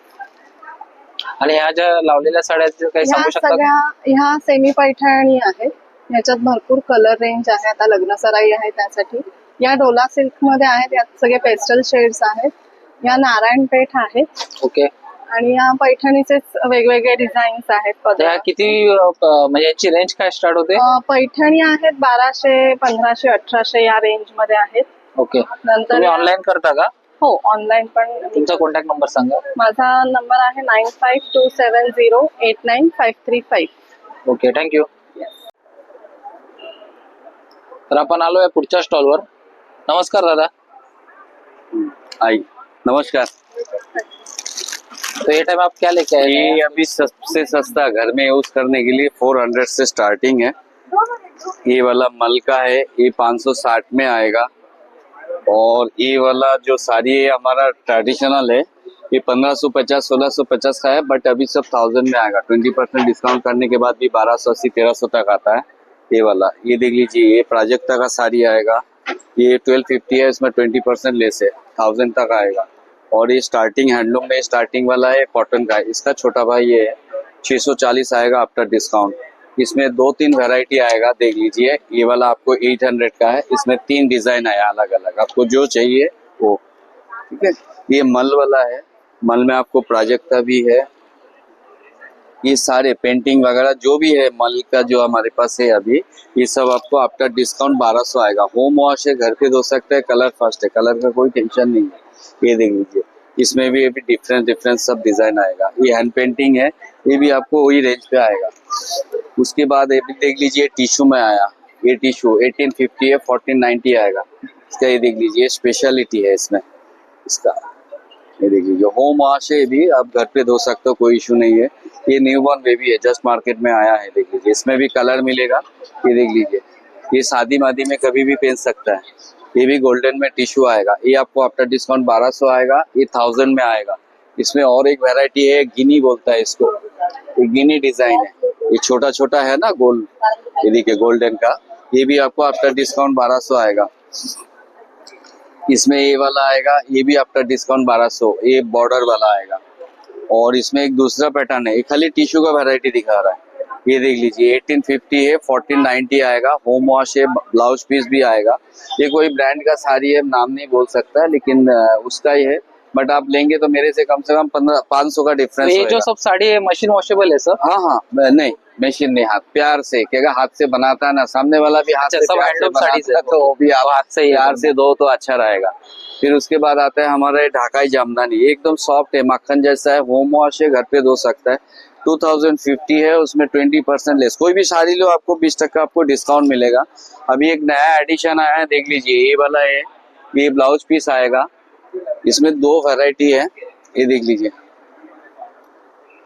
Speaker 1: आणि ह्या ज्या लावलेल्या साड्या आहेत, त्या काही
Speaker 11: ह्या
Speaker 1: सांगू शकता?
Speaker 11: सगळ्या ह्या सेमी पैठणी आहेत. याच्यात भरपूर कलर रेंज आहे. आता लग्न सराई आहे त्यासाठी. या डोला सिल्क मध्ये आहेत. यात सगळे पेस्टल शेड्स आहेत. या नारायणपेठ आहेत.
Speaker 1: ओके.
Speaker 11: आणि या पैठणीचेच वेगवेगळे डिझाईन्स आहेत.
Speaker 1: त्या
Speaker 11: पदर
Speaker 1: किती म्हणजे याची रेंज काय स्टार्ट होते?
Speaker 11: पैठणी आहेत 1200, 1500, 1800 या रेंज मध्ये आहेत.
Speaker 1: ओके.
Speaker 11: नंतर
Speaker 1: तुम्ही ऑनलाईन करता का?
Speaker 11: हो, ऑनलाईन पण.
Speaker 1: तुमचा कॉन्टॅक्ट नंबर सांगा.
Speaker 11: माझा नंबर आहे 9527089535.
Speaker 1: Okay, thank you. तर आपण आलोय पुढच्या स्टॉलवर. नमस्कार दादा.
Speaker 12: आई नमस्कार।
Speaker 1: तो ये टाइम आप क्या लेके आए?
Speaker 12: ये अभी सबसे सस्ता घर में यूज करने के लिए 400 से स्टार्टिंग है। ये वाला मल का है, ये 560 में आएगा। और ये वाला जो साड़ी है हमारा ट्रेडिशनल है, ये 1550 1650 का है, बट अभी सब 1000 में आएगा। 20% डिस्काउंट करने के बाद भी 1280 1300 तक आता है। ये वाला ये देख लीजिए, ये प्राजक्ता का साड़ी आएगा, ये 1250 है, इसमें 20% लेस है, 1000 तक आएगा। और ये स्टार्टिंग हैंडलूम में स्टार्टिंग वाला है कॉटन का, इसका छोटा भाई ये है, 640 आएगा आफ्टर डिस्काउंट। इसमें 2-3 वैरायटी आएगा, देख लीजिए। ये वाला आपको 800 का है, इसमें 3 डिजाइन आया अलग अलग, आपको जो चाहिए वो। ठीक है, ये मल वाला है, मल में आपको प्राजक्ता भी है, ये सारे पेंटिंग वगैरह जो भी है मल का जो हमारे पास है अभी, ये सब आपको आफ्टर डिस्काउंट 1200 आएगा। होम वॉश है, घर पे धो सकते हैं, कलर फर्स्ट है, कलर का कोई टेंशन नहीं है। ये देख लीजिए, इसमें भी अभी डिफरेंट सब डिजाइन आएगा। ये हैंड पेंटिंग है, ये भी आपको वही रेंज पे आएगा। उसके बाद ये भी देख लीजिए, टिश्यू में आया, ये टिश्यू 1850 है, 1490 आएगा इसका। ये देख लीजिए, स्पेशलिटी है इसमें इसका। ये देख लीजिए, होम वॉश है, भी आप घर पे धो सकते हो, कोई इशू नहीं है। ये न्यूबॉर्न बेबी है, जस्ट मार्केट में आया है, देख लीजिए। इसमें भी कलर मिलेगा, ये देख लीजिए। ये शादी मादी में कभी भी पहन सकता है। ये भी गोल्डन में टिश्यू आएगा, ये आपको आफ्टर डिस्काउंट 1200 आएगा, ये 1000 में आएगा। इसमें और एक वैरायटी है, गिनी बोलता है इसको, ये गिनी डिजाइन है, ये छोटा छोटा है ना गोल, ये देखिए गोल्डन का, ये भी आपको आफ्टर डिस्काउंट 1200 आएगा। इसमें ये वाला आएगा, ये भी आफ्टर डिस्काउंट 1200, ये बॉर्डर वाला आएगा। और इसमें एक दूसरा पैटर्न है, ये खाली टिश्यू का वैरायटी दिखा रहा है, ये देख लीजिए, 1850 है, 1490 आएगा। होम वॉश है, ब्लाउज पीस भी आएगा। ये कोई ब्रांड का साड़ी है, नाम नहीं बोल सकता, लेकिन उसका ही है, बट आप लेंगे तो मेरे से कम 500 का डिफरेंस।
Speaker 1: ये जो सब साड़ी है मशीन वॉशेबल है सर?
Speaker 12: हाँ हाँ, नहीं मशीन नहीं, हाथ प्यार से, क्या हाथ से बनाता है ना, सामने वाला भी हाथ से
Speaker 1: सब
Speaker 12: प्यार से
Speaker 1: हैंडलूम साड़ी
Speaker 12: बनाता है, तो वो भी आप
Speaker 1: हाथ से ही
Speaker 12: प्यार से दो तो अच्छा रहेगा। फिर उसके बाद आता है हमारा ये ढाकाई जामदानी, एकदम सॉफ्ट है, मक्खन जैसा है, होम वॉश है, घर पे धो सकता है। 2050 है, उसमें 20% लेस। कोई भी साड़ी लो आपको 20% आपको डिस्काउंट मिलेगा। अभी एक नया एडिशन आया है, देख लीजिए, ये वाला है, ये ब्लाउज पीस आएगा, इसमें 2 वैरायटी है, ये देख लीजिए।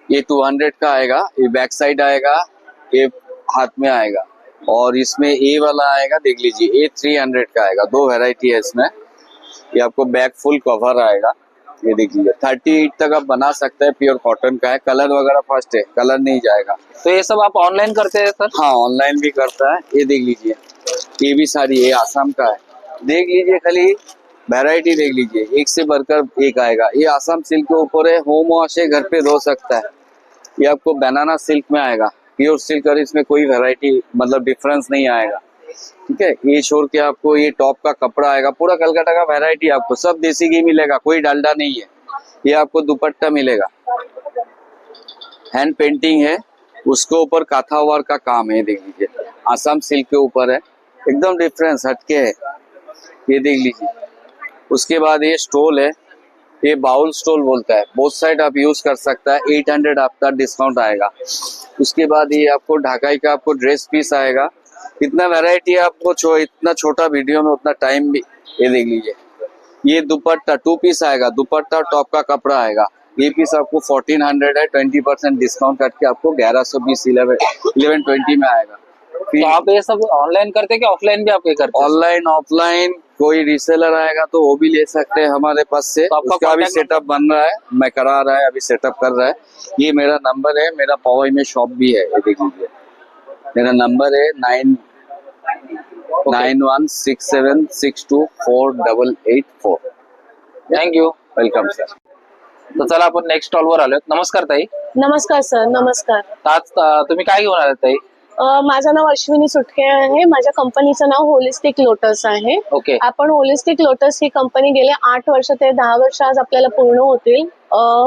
Speaker 12: ये 200 का आएगा, ये बैक साइड आएगा, ये हाथ में आएगा। और इसमें ये वाला आएगा, देख लीजिए, ये 300 का आएगा। 2 वैरायटी है इसमें, ये आपको बैक फुल कवर आएगा, ये देख लीजिए। 38 तक आप बना सकते हैं, प्योर कॉटन का है, कलर वगैरह फर्स्ट है, कलर नहीं जाएगा।
Speaker 1: तो ये सब आप ऑनलाइन करते हैं सर?
Speaker 12: हाँ, ऑनलाइन भी करता है। ये देख लीजिए, ये भी साड़ी है, आसाम का है, देख लीजिए, खाली वैरायटी देख लीजिए, एक से बढ़कर एक आएगा। ये आसाम सिल्क के ऊपर है, होम वॉश है, घर पे धो सकता है। ये आपको बनाना सिल्क में आएगा, प्योर सिल्क, और इसमें कोई वैरायटी मतलब डिफरेंस नहीं आएगा। ठीक है, ये छोड़ के आपको ये टॉप का कपड़ा आएगा, पूरा कलकत्ता का वैरायटी आपको सब देसी घी मिलेगा, कोई डालडा नहीं है। ये आपको दुपट्टा मिलेगा, हैंड पेंटिंग है, उसके ऊपर काथा वर्क का काम है, देख लीजिए, आसाम सिल्क के ऊपर है, एकदम डिफरेंस हटके है, ये देख लीजिए। उसके बाद ये स्टोल है, ये बाउल स्टोल बोलता है, बोथ साइड आप यूज कर सकता है। 800 आपका डिस्काउंट आएगा। उसके बाद ये आपको ढाकाई का आपको ड्रेस पीस आएगा, इतना वैरायटी आपको इतना छोटा वीडियो में उतना टाइम भी। ये देख लीजिए, ये दुपट्टा 2 पीस आएगा, दुपट्टा टॉप का कपड़ा आएगा, ये पीस आपको 1400 है, 20% डिस्काउंट करके आपको 1120 1120 में आएगा।
Speaker 1: तो आप ये सब ऑनलाइन करते हैं कि ऑफलाइन भी आप ये करते हैं?
Speaker 12: ऑनलाइन ऑफलाइन, कोई रीसेलर आएगा तो वो भी ले सकते हैं हमारे पास से।
Speaker 1: तो आपका
Speaker 12: उसका अभी
Speaker 1: contact
Speaker 12: सेटअप बन रहा है, मैं करा रहा है, अभी सेटअप कर रहा है। ये मेरा नंबर है, मेरा पवई में शॉप भी है, ये देख लीजिए, मेरा नंबर है 9167624884।
Speaker 1: Thank you.
Speaker 12: Welcome sir.
Speaker 1: तर चला आपण नेक्स्ट स्टॉल वर आलोय. नमस्कार ताई.
Speaker 11: नमस्कार सर. नमस्कार.
Speaker 1: तर आज तुम्ही काय घेऊन आलात ताई?
Speaker 11: माझं नाव अश्विनी सुटके आहे. माझ्या कंपनीचं नाव होलिस्टिक लोटस आहे.
Speaker 1: ओके.
Speaker 11: आपण होलिस्टिक लोटस ही कंपनी गेले 8 वर्ष ते 10 वर्ष आज आपल्याला पूर्ण होतील.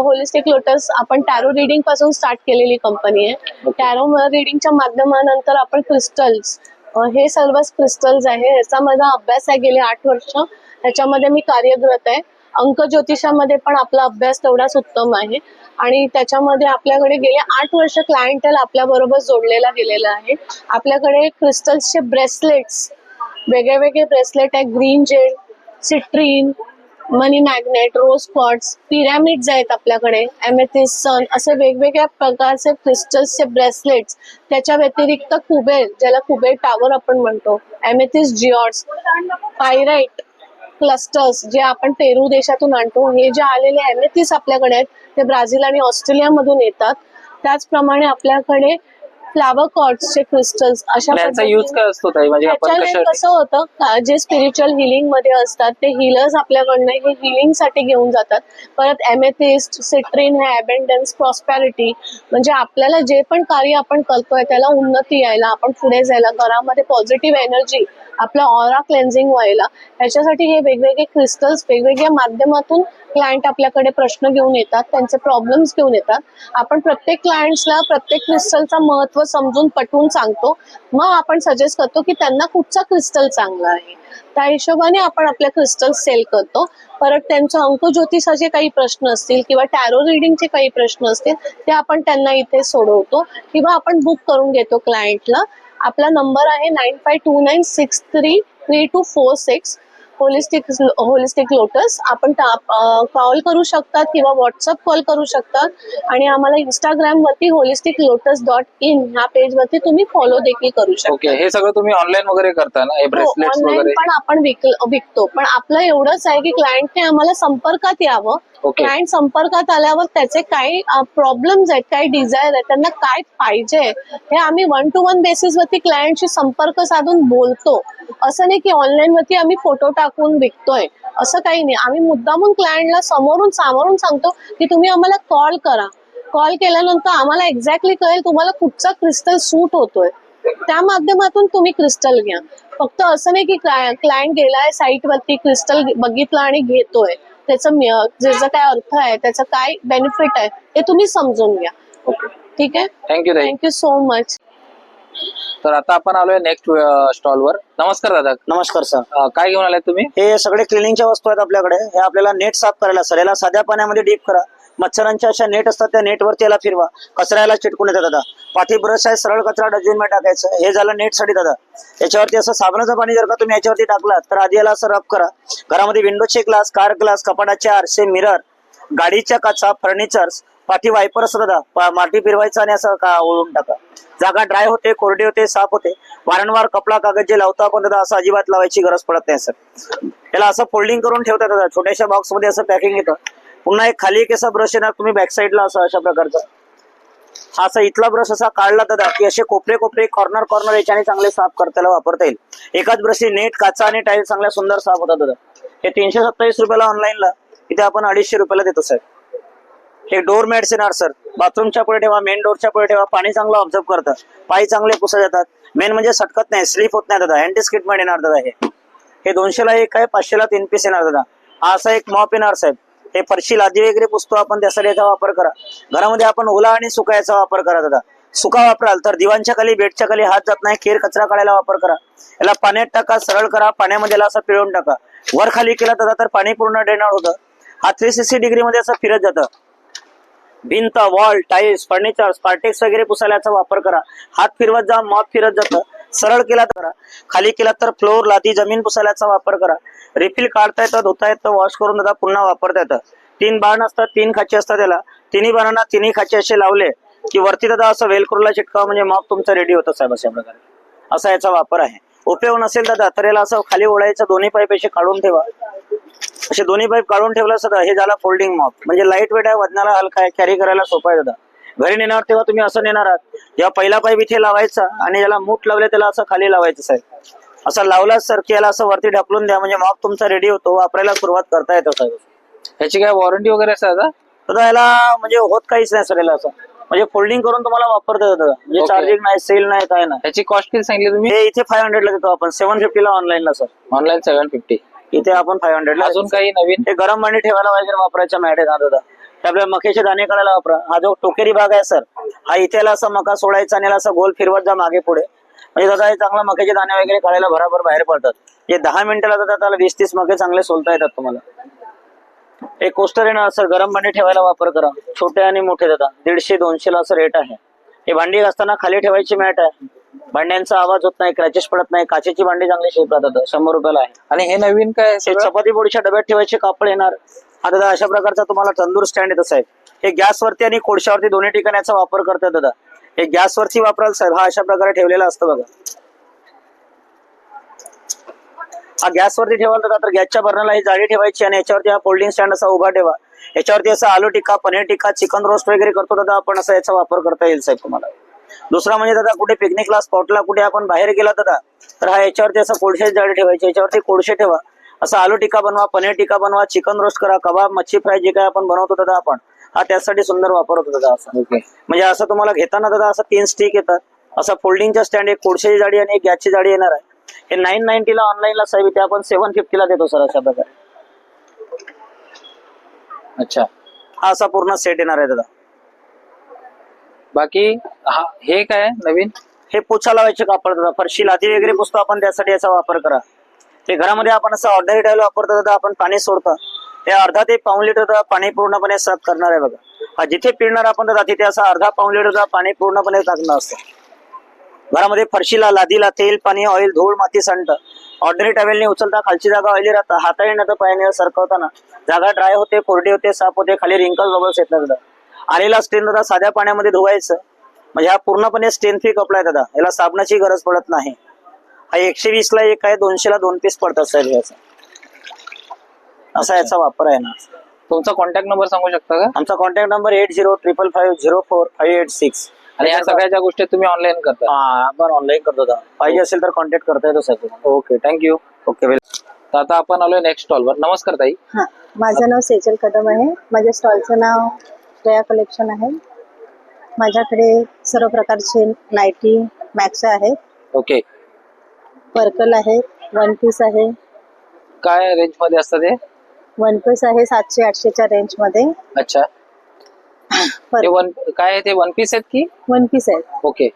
Speaker 11: होलिस्टिक लोटस आपण टॅरो रिडिंग पासून स्टार्ट केलेली कंपनी आहे. टॅरो रिडिंगच्या माध्यमानंतर आपण क्रिस्टल्स, हे सर्व क्रिस्टल्स आहे, याचा माझा अभ्यास आहे गेले 8 वर्ष. त्याच्यामध्ये मी कार्यरत आहे. अंक ज्योतिषामध्ये पण आपला अभ्यास तेवढाच उत्तम आहे आणि त्याच्यामध्ये आपल्याकडे गेले 8 वर्ष क्लायंटेल आपल्या बरोबर जोडलेला गेलेला आहे. आपल्याकडे क्रिस्टल्सचे ब्रेसलेट्स, वेगळे वेगळे ब्रेसलेट आहे. ग्रीन जेल, सिट्रीन, मनी मॅग्नेट, रोज क्वार्ट्स, पिरॅमिड्स आहेत आपल्याकडे, एमेथिस्ट, सन, असे वेगवेगळ्या प्रकारचे क्रिस्टल्सचे ब्रेसलेट्स. त्याच्या व्यतिरिक्त कुबेर, ज्याला कुबेर टावर आपण म्हणतो, एमेथिस्ट जिऑर्ड्स, पायराइट क्लस्टर्स जे आपण पेरू देशातून आणतो, हे जे आलेले एमेथिस्ट आपल्याकडे आहेत ते ब्राझील आणि ऑस्ट्रेलिया मधून येतात. त्याचप्रमाणे आपल्याकडे फ्लावर कॉर्ड्सचे क्रिस्टल्स अशा
Speaker 1: याचा यूज काय असतो ताई? म्हणजे आपण
Speaker 11: त्याच्याने कसं होतं, जे स्पिरिच्युअल हिलिंग मध्ये असतात ते हिलर्स आपल्याकडनं हे हिलिंग साठी घेऊन जातात. परत एमेथिस्ट, सिट्रीन हे अबंडन्स, प्रॉस्पॅरिटी, म्हणजे आपल्याला जे पण कार्य आपण करतोय त्याला उन्नती यायला, आपण पुढे जायला, घरामध्ये पॉझिटिव्ह एनर्जी, आपला ऑरा क्लेन्झिंग व्हायला, ह्याच्यासाठी हे वेगवेगळे क्रिस्टल्स वेगवेगळ्या माध्यमातून क्लायंट आपल्याकडे प्रश्न घेऊन येतात, त्यांचे प्रॉब्लेम्स घेऊन येतात. आपण प्रत्येक क्लायंट्सला प्रत्येक क्रिस्टलचं महत्व समजून पटवून सांगतो. मग आपण सजेस्ट करतो की त्यांना कुठचा क्रिस्टल चांगला आहे. त्या हिशोबाने आपण आपल्या क्रिस्टल सेल करतो. परत त्यांच्या अंकज्योतिषाचे काही प्रश्न असतील किंवा टॅरो रिडिंगचे काही प्रश्न असतील ते आपण त्यांना इथे सोडवतो किंवा आपण बुक करून घेतो क्लायंटला. आपला नंबर आहे 9529633246. Holistic lotus. आपण कॉल करू शकतात किंवा व्हॉट्सअप कॉल करू शकतात आणि आम्हाला इंस्टाग्राम वरती holisticlotus.in ह्या पेज वरती तुम्ही फॉलो देखील करू शकता.
Speaker 1: ओके. हे सगळं तुम्ही ऑनलाईन वगैरे करता ना, हे ब्रेसलेट्स
Speaker 11: ऑनलाईन
Speaker 1: वगैरे?
Speaker 11: पण आपण विकतो. पण आपलं एवढंच आहे की क्लायंटने आम्हाला संपर्कात यावं. क्लायंट संपर्कात आल्यावर त्याचे काही प्रॉब्लेम्स आहेत, काही डिझायर आहेत, त्यांना काय पाहिजे हे आम्ही 1 to 1 बेसिस वरती क्लायंटशी संपर्क साधून बोलतो. असं नाही की ऑनलाईन वरती आम्ही फोटो टाकून विकतोय, असं काही नाही. आम्ही मुद्दामून क्लायंटला सामोरून सांगतो की तुम्ही आम्हाला कॉल करा. कॉल केल्यानंतर आम्हाला एक्झॅक्टली कळेल तुम्हाला कुठचा क्रिस्टल सूट होतोय, त्या माध्यमातून तुम्ही क्रिस्टल घ्या. फक्त असं नाही की क्लायंट गेलाय साईट वरती, क्रिस्टल बघितलं आणि घेतोय, ज्याचा काय अर्थ आहे, त्याचा काय बेनिफिट आहे ते तुम्ही समजून घ्या. ओके, ठीक आहे. Thank you so much.
Speaker 1: तर आता आपण आलोय नेक्स्ट स्टॉल वर. नमस्कार दादा.
Speaker 6: नमस्कार सर.
Speaker 1: काय घेऊन आलाय तुम्ही?
Speaker 6: हे सगळे क्लिनिंगच्या वस्तू आहेत आपल्याकडे. हे आपल्याला नेट साफ करायला सर, याला साध्या पाण्यामध्ये डीप करा. मच्छरांच्या अशा नेट असतात, त्या नेटवरती याला फिरवा, कचऱ्याला चिटकून येतात दादा. पाठी ब्रश आहे, सरळ कचरा डस्टबिन टाकायचं. हे झालं नेटसाठी दादा. याच्यावरती असं साबणाचं पाणी जर का तुम्ही याच्यावरती टाकलात तर आधी याला असं रब करा. घरामध्ये विंडोचे ग्लास, कार ग्लास, कपाटाचे आरसे, मिरर, गाडीच्या काचा, फर्निचर्स, पाठी वायपर असं दादा, माती फिरवायचं आणि असं ओळून टाका. जागा ड्राय होते, कोरडी होते, साफ होते. वारंवार कपडा कागद जे लावतो आपण दादा असं अजिबात लावायची गरज पडत नाही सर. याला असं फोल्डिंग करून ठेवतात दादा, छोट्याशा बॉक्स मध्ये असं पॅकिंग येतं. पुन्हा एक खाली एक असा ब्रश येणार तुम्ही बॅक साईडला असं अशा प्रकारचा. हा असा इथला ब्रश असा काढला दादा की असे कोपरे कॉर्नर याच्याने चांगले साफ करताना वापरता येईल. एकाच ब्रशने नेट, काचा आणि टाईल चांगल्या सुंदर साफ होतात दादा. हे 327 रुपयाला ऑनलाईनला, इथे आपण 250 रुपयाला देतो साहेब. हे डोर मॅट्स येणार सर, बाथरूमच्या पुढे ठेवा, मेन डोरच्या पुढे ठेवा. पाणी चांगलं ऑब्झर्व करतं, पाय चांगले पुसत जातात. मेन म्हणजे सटकत नाही, स्लिप होत नाही दादा. अँटी स्किटमेंट येणार दादा. हे 200ला एक आहे, 500ला 3 पीस येणार दादा. हा असा एक मॉप येणार साहेब. हे फरशी लादी वगैरे पुसतो आपण, त्यासाठी याचा वापर करा. घरामध्ये आपण ओला आणि सुका याचा वापर करा दादा. सुका वापराल तर दिवाणच्या खाली, बेडच्या खाली हात जात नाही. केर कचरा काढायला वापर करा. याला पाण्यात टाका, सरळ करा, पाण्यामध्ये याला असं पिळून टाका. वर खाली केला दादा तर पाणी पूर्ण ड्रेन आउट होतं. हा 360 डिग्री मध्ये असं फिरत जातं. भिंत, वॉल, टाईल्स, फर्निचर, स्पार्टेक्स वगैरे पुसायला याचा वापर करा. हात फिरवत जा, मॉप फिरत जातं. सरळ केला तर, खाली केला तर फ्लोर, लादी, जमीन पुसायला याचा वापर करा. रिफिल काढता येतं, धुता येतं, वॉश करून दादा पुन्हा वापरता येतं. 3 बाण असतात, 3 खाचे असतात त्याला. तिन्ही बाणांना 3 खाचे असे लावले की वरती दादा असं वेलक्रोला चिटकावा, म्हणजे मॉप तुमचं रेडी होतं साहेब. अशा प्रकारे असा याचा वापर आहे. उपयोग नसेल दादा तर याला असं खाली ओढायचं, दोन्ही पाईप असे काढून ठेवा. असे दोन्ही पाईप काढून ठेवलं सदा. हे झाला फोल्डिंग मॉप, म्हणजे लाईट वेट आहे, वजनाला हलका आहे, कॅरी करायला सोपा आहे दादा. घरी नेणार तेव्हा तुम्ही असं नेणार आहात, जेव्हा पहिला पाईप इथे लावायचा आणि ज्याला मूठ लावले त्याला असं खाली लावायचं साहेब. असं लावलाच सर की याला असं वरती ढकलून द्या, म्हणजे मॉप तुमचा रेडी होतो, वापरायला सुरुवात करता येतं साहेब.
Speaker 1: ह्याची काय वॉरंटी वगैरे असते दादा?
Speaker 6: तर याला म्हणजे होत काहीच नाही सर याला असं, म्हणजे फोल्डिंग करून तुम्हाला वापरता येतं, म्हणजे
Speaker 1: Okay.
Speaker 6: चार्जिंग नाही, सेल नाही, काय नाही.
Speaker 1: त्याची कॉस्ट किती सांगितली तुम्ही?
Speaker 6: हे इथे 500 ला देतो आपण, 750 ला ऑनलाईनला सर.
Speaker 1: ऑनलाईन 750.
Speaker 6: इथे आपण 500 ला.
Speaker 1: अजून काही नवीन?
Speaker 6: हे गरम पाणी ठेवायला वगैरे वापरायच्या मॅट आहेत दादा. ते आपल्या मक्याचे दाणे काढायला वापरा. हा जो टोकेरी भाग आहे सर, हा इथेला असा मका सोडायचा आणि याला असं गोल फिरवत जा मागे पुढे, म्हणजे दादा हे चांगला मक्याचे दाणे वगैरे काढायला बरोबर बाहेर पडतात. हे 10 मिनिटाला दादा त्याला 20-30 मके चांगले सोलता येतात तुम्हाला. एक कोस्टर आहे ना सर, गरम पाणी ठेवायला वापर करा, छोटे आणि मोठे दादा 150-200 ला असं रेट आहे. हे भांडी घासताना खाली ठेवायची मॅट आहे, भांड्यांचा आवाज होत नाही, क्रॅचेस पडत नाही, काचेची भांडी चांगली शेप राहतात, 100 रुपयाला आहे.
Speaker 1: आणि हे नवीन काय
Speaker 6: हे चपाती बोडीच्या डब्यात ठेवायचे कापड येणार. हा दादा अशा प्रकारचा तुम्हाला तंदूर स्टँड येत आहे. हे गॅसवरती आणि कोळशावरती दोन्ही ठिकाणी याचा वापर करतात दादा. हे गॅसवरती वापराल साहेब, हा अशा प्रकारे ठेवलेला असतो बघा. हा गॅसवरती ठेवाल दादा, तर गॅसच्या बर्नरला ही जाळी ठेवायची आणि याच्यावरती हा फोल्डिंग स्टँड असा उभा ठेवा. याच्यावरती असं आलू टिक्का, पनीर टिक्का, चिकन रोस्ट वगैरे करतो दादा आपण, असा याचा वापर करता येईल साहेब तुम्हाला. दुसरा म्हणजे दादा कुठे पिकनिकला स्पॉटला कुठे आपण बाहेर गेला दादा, तर हा याच्यावरती असं कोळशाची जाळी ठेवायची, याच्यावरती कोळशे ठेवा, असं आलू टिक्का बनवा, पनीर टिक्का बनवा, चिकन रोस्ट करा, कबाब, मच्छी फ्राय जे काय आपण बनवतो दादा आपण, हा त्यासाठी सुंदर वापर होतो दादा असा. म्हणजे असं तुम्हाला घेताना दादा असं 3 स्टिक येतात, असा फोल्डिंगचा स्टँड, एक कोळशाची जाळी आणि एक गॅसची जाळी येणार आहे. हे 990 ला ऑनलाईनला साहेब, इथे आपण 750 ला देतो सर अशा प्रकारे.
Speaker 1: अच्छा,
Speaker 6: हा असा पूर्ण सेट येणार आहे दादा.
Speaker 1: बाकी हा हे काय नवीन?
Speaker 6: हे पोछा लावायचे कापड दादा, फरशी लादी वगैरे पुसतो आपण, त्यासाठी याचा वापर करा. हे घरामध्ये आपण असं ऑर्डरी टाईल वापरतो दादा आपण, पाणी सोडतो, हे अर्धा ते पाऊण लिटर पाणी पूर्णपणे साफ करणार आहे बघा. हा जिथे पिळणार आपण दादा तिथे असं अर्धा पाऊण लिटर पाणी पूर्णपणे टाकणं असतं. घरामध्ये फरशीला, लादीला तेल, पाणी, ऑइल, धूळ, माती, सांडतं. ऑर्डरी टॅवेलने उचलता खालची जागा ऑइली राहता, हाताने न तर पायाने सरकवताना जागा ड्राय होते, कोरडी होते, साफ होते, खाली रिंकल बबल्स येतात दादा. आलेला स्टेन दादा साध्या पाण्यामध्ये धुवायचं, म्हणजे हा पूर्णपणे स्टेन फ्री कपडा आहे दादा, याला साबणाची गरज पडत नाही. हा 120 ला एक आहे, 200 ला 2 पीस पडतात साहेब याचा, असा याचा वापर आहे ना.
Speaker 1: तुमचा कॉन्टॅक्ट नंबर सांगू शकता का?
Speaker 6: आमचा कॉन्टॅक्ट नंबर 8055054586.
Speaker 1: आणि या सगळ्या ज्या गोष्टी तुम्ही ऑनलाईन करता?
Speaker 6: हा आपण ऑनलाईन करतो दादा, पाहिजे असेल तर कॉन्टॅक्ट करता येतो साहेब.
Speaker 1: Okay, thank you.
Speaker 6: Okay well.
Speaker 1: तर आता आपण आलोय नेक्स्ट स्टॉलवर. नमस्कार ताई.
Speaker 13: हा, माझं नाव सेजल कदम आहे. माझ्या स्टॉलचं नाव श्रेया कलेक्शन आहे. माझ्याकडे सर्व प्रकारचे नाईटी, मॅक्स आहेत.
Speaker 1: ओके,
Speaker 13: पर्कल आहे, 1 पीस आहे.
Speaker 1: काय रेंज मध्ये असतं ते?
Speaker 13: 1 पीस आहे 700-800च्या रेंज मध्ये.
Speaker 1: अच्छा, ते काय आहे ते 1 पीस आहेत की?
Speaker 13: 1 पीस आहेत.
Speaker 1: ओके.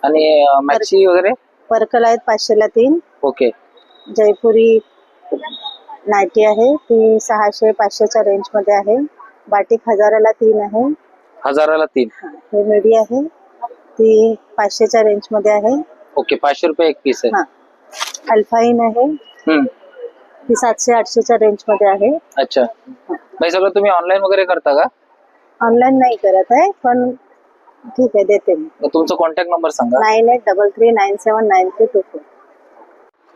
Speaker 1: आणि मॅक्सी वगैरे?
Speaker 13: पर्कल आहेत 500 ला 3.
Speaker 1: ओके.
Speaker 13: जयपुरी नाईटी आहे ती 600-500च्या रेंज मध्ये आहे. बाटिक 1000ला 3 आहे.
Speaker 1: 1000ला 3.
Speaker 13: हे मिडी आहे ती 500च्या रेंज मध्ये आहे.
Speaker 1: ओके, 500 रुपये एक पीस आहे.
Speaker 13: हा, अल्फाईन आहे ती 700-800च्या रेंज मध्ये आहे.
Speaker 1: अच्छा, हे सगळं तुम्ही ऑनलाईन वगैरे करता का?
Speaker 13: ऑनलाईन नाही करत आहे, पण ठीक आहे देते मी.
Speaker 1: मग तुमचा कॉन्टॅक्ट नंबर सांगा.
Speaker 13: 9833979324.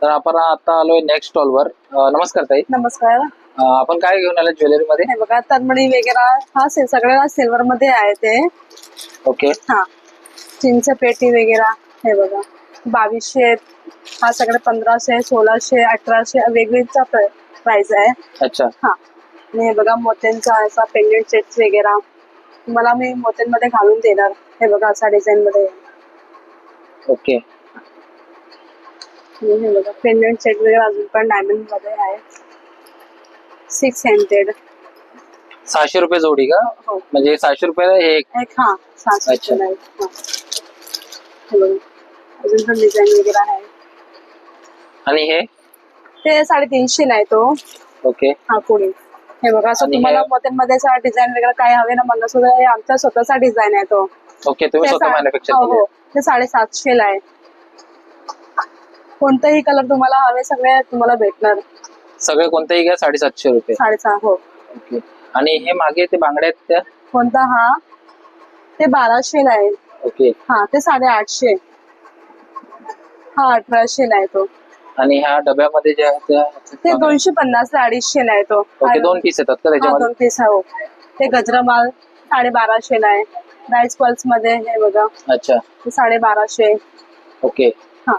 Speaker 1: तर आपण आता आलोय नेक्स्ट स्टॉलवर. नमस्कार ताई.
Speaker 11: नमस्कार.
Speaker 1: आपण काय घेऊन आले ज्वेलरी मध्ये?
Speaker 11: हे बघा तन्मणी वगैरे हा सगळ्या सिल्वर मध्ये आहे ते.
Speaker 1: ओके.
Speaker 11: हा, चिंच पेटी वगैरे हे बघा 2200, हा सगळे 1500, 1600, 1800 वेगवेगळ्या प्राइस आहे.
Speaker 1: अच्छा.
Speaker 11: हा, आणि हे बघा मोत्यांचा असा पेंडेंट सेट वगैरे तुम्हाला मी मोत्यांमध्ये घालून देणार. हे बघा असा डिझाईन मध्ये.
Speaker 1: ओके.
Speaker 11: हे बघा पेंडेंट सेट वगैरे अजून पण डायमंड मध्ये आहे. 600.
Speaker 1: 600 रुपये जोडी का?
Speaker 11: हो.
Speaker 1: म्हणजे 600 रुपयाला हे एक?
Speaker 11: हा 600 ला एक. हे बघा अजून पण डिझाईन वगैरे आहे.
Speaker 1: आणि हे
Speaker 11: ते 350 ला आहे तो.
Speaker 1: ओके.
Speaker 11: हा, पुढे हे बघा असं
Speaker 1: आणि
Speaker 11: तुम्हाला
Speaker 1: हे?
Speaker 11: मोत्यांमध्ये डिझाईन वगैरे काय हवे ना मंगळसूत्र, हे आमचा स्वतःचा डिझाईन आहे तो.
Speaker 1: ओके, तुम्ही स्वतः मॅन्युफॅक्चर केले?
Speaker 11: हो, ते 750 ला आहे. कोणताही कलर तुम्हाला हवे सगळे तुम्हाला भेटणार.
Speaker 1: सगळे कोणतेही घ्या 750 रुपये.
Speaker 11: 650. हो.
Speaker 1: ओके. आणि हे मागे ते बांगड्या आहेत त्या?
Speaker 11: कोणता? हा ते 1200 ला आहे.
Speaker 1: ओके.
Speaker 11: हा, ते 850. हा 1800 ला आहे तो.
Speaker 1: आणि ह्या डब्यामध्ये जे आहेत
Speaker 11: ते 250 ला 250 ला आहे तो.
Speaker 1: ओके, 2 पीस येतात का त्याच्यामध्ये?
Speaker 11: 2 पीस. हो, ते गजरामाल 1250 ला आहे. राईस पल्स मध्ये हे बघा.
Speaker 1: अच्छा,
Speaker 11: ते 1250.
Speaker 1: ओके.
Speaker 11: हा,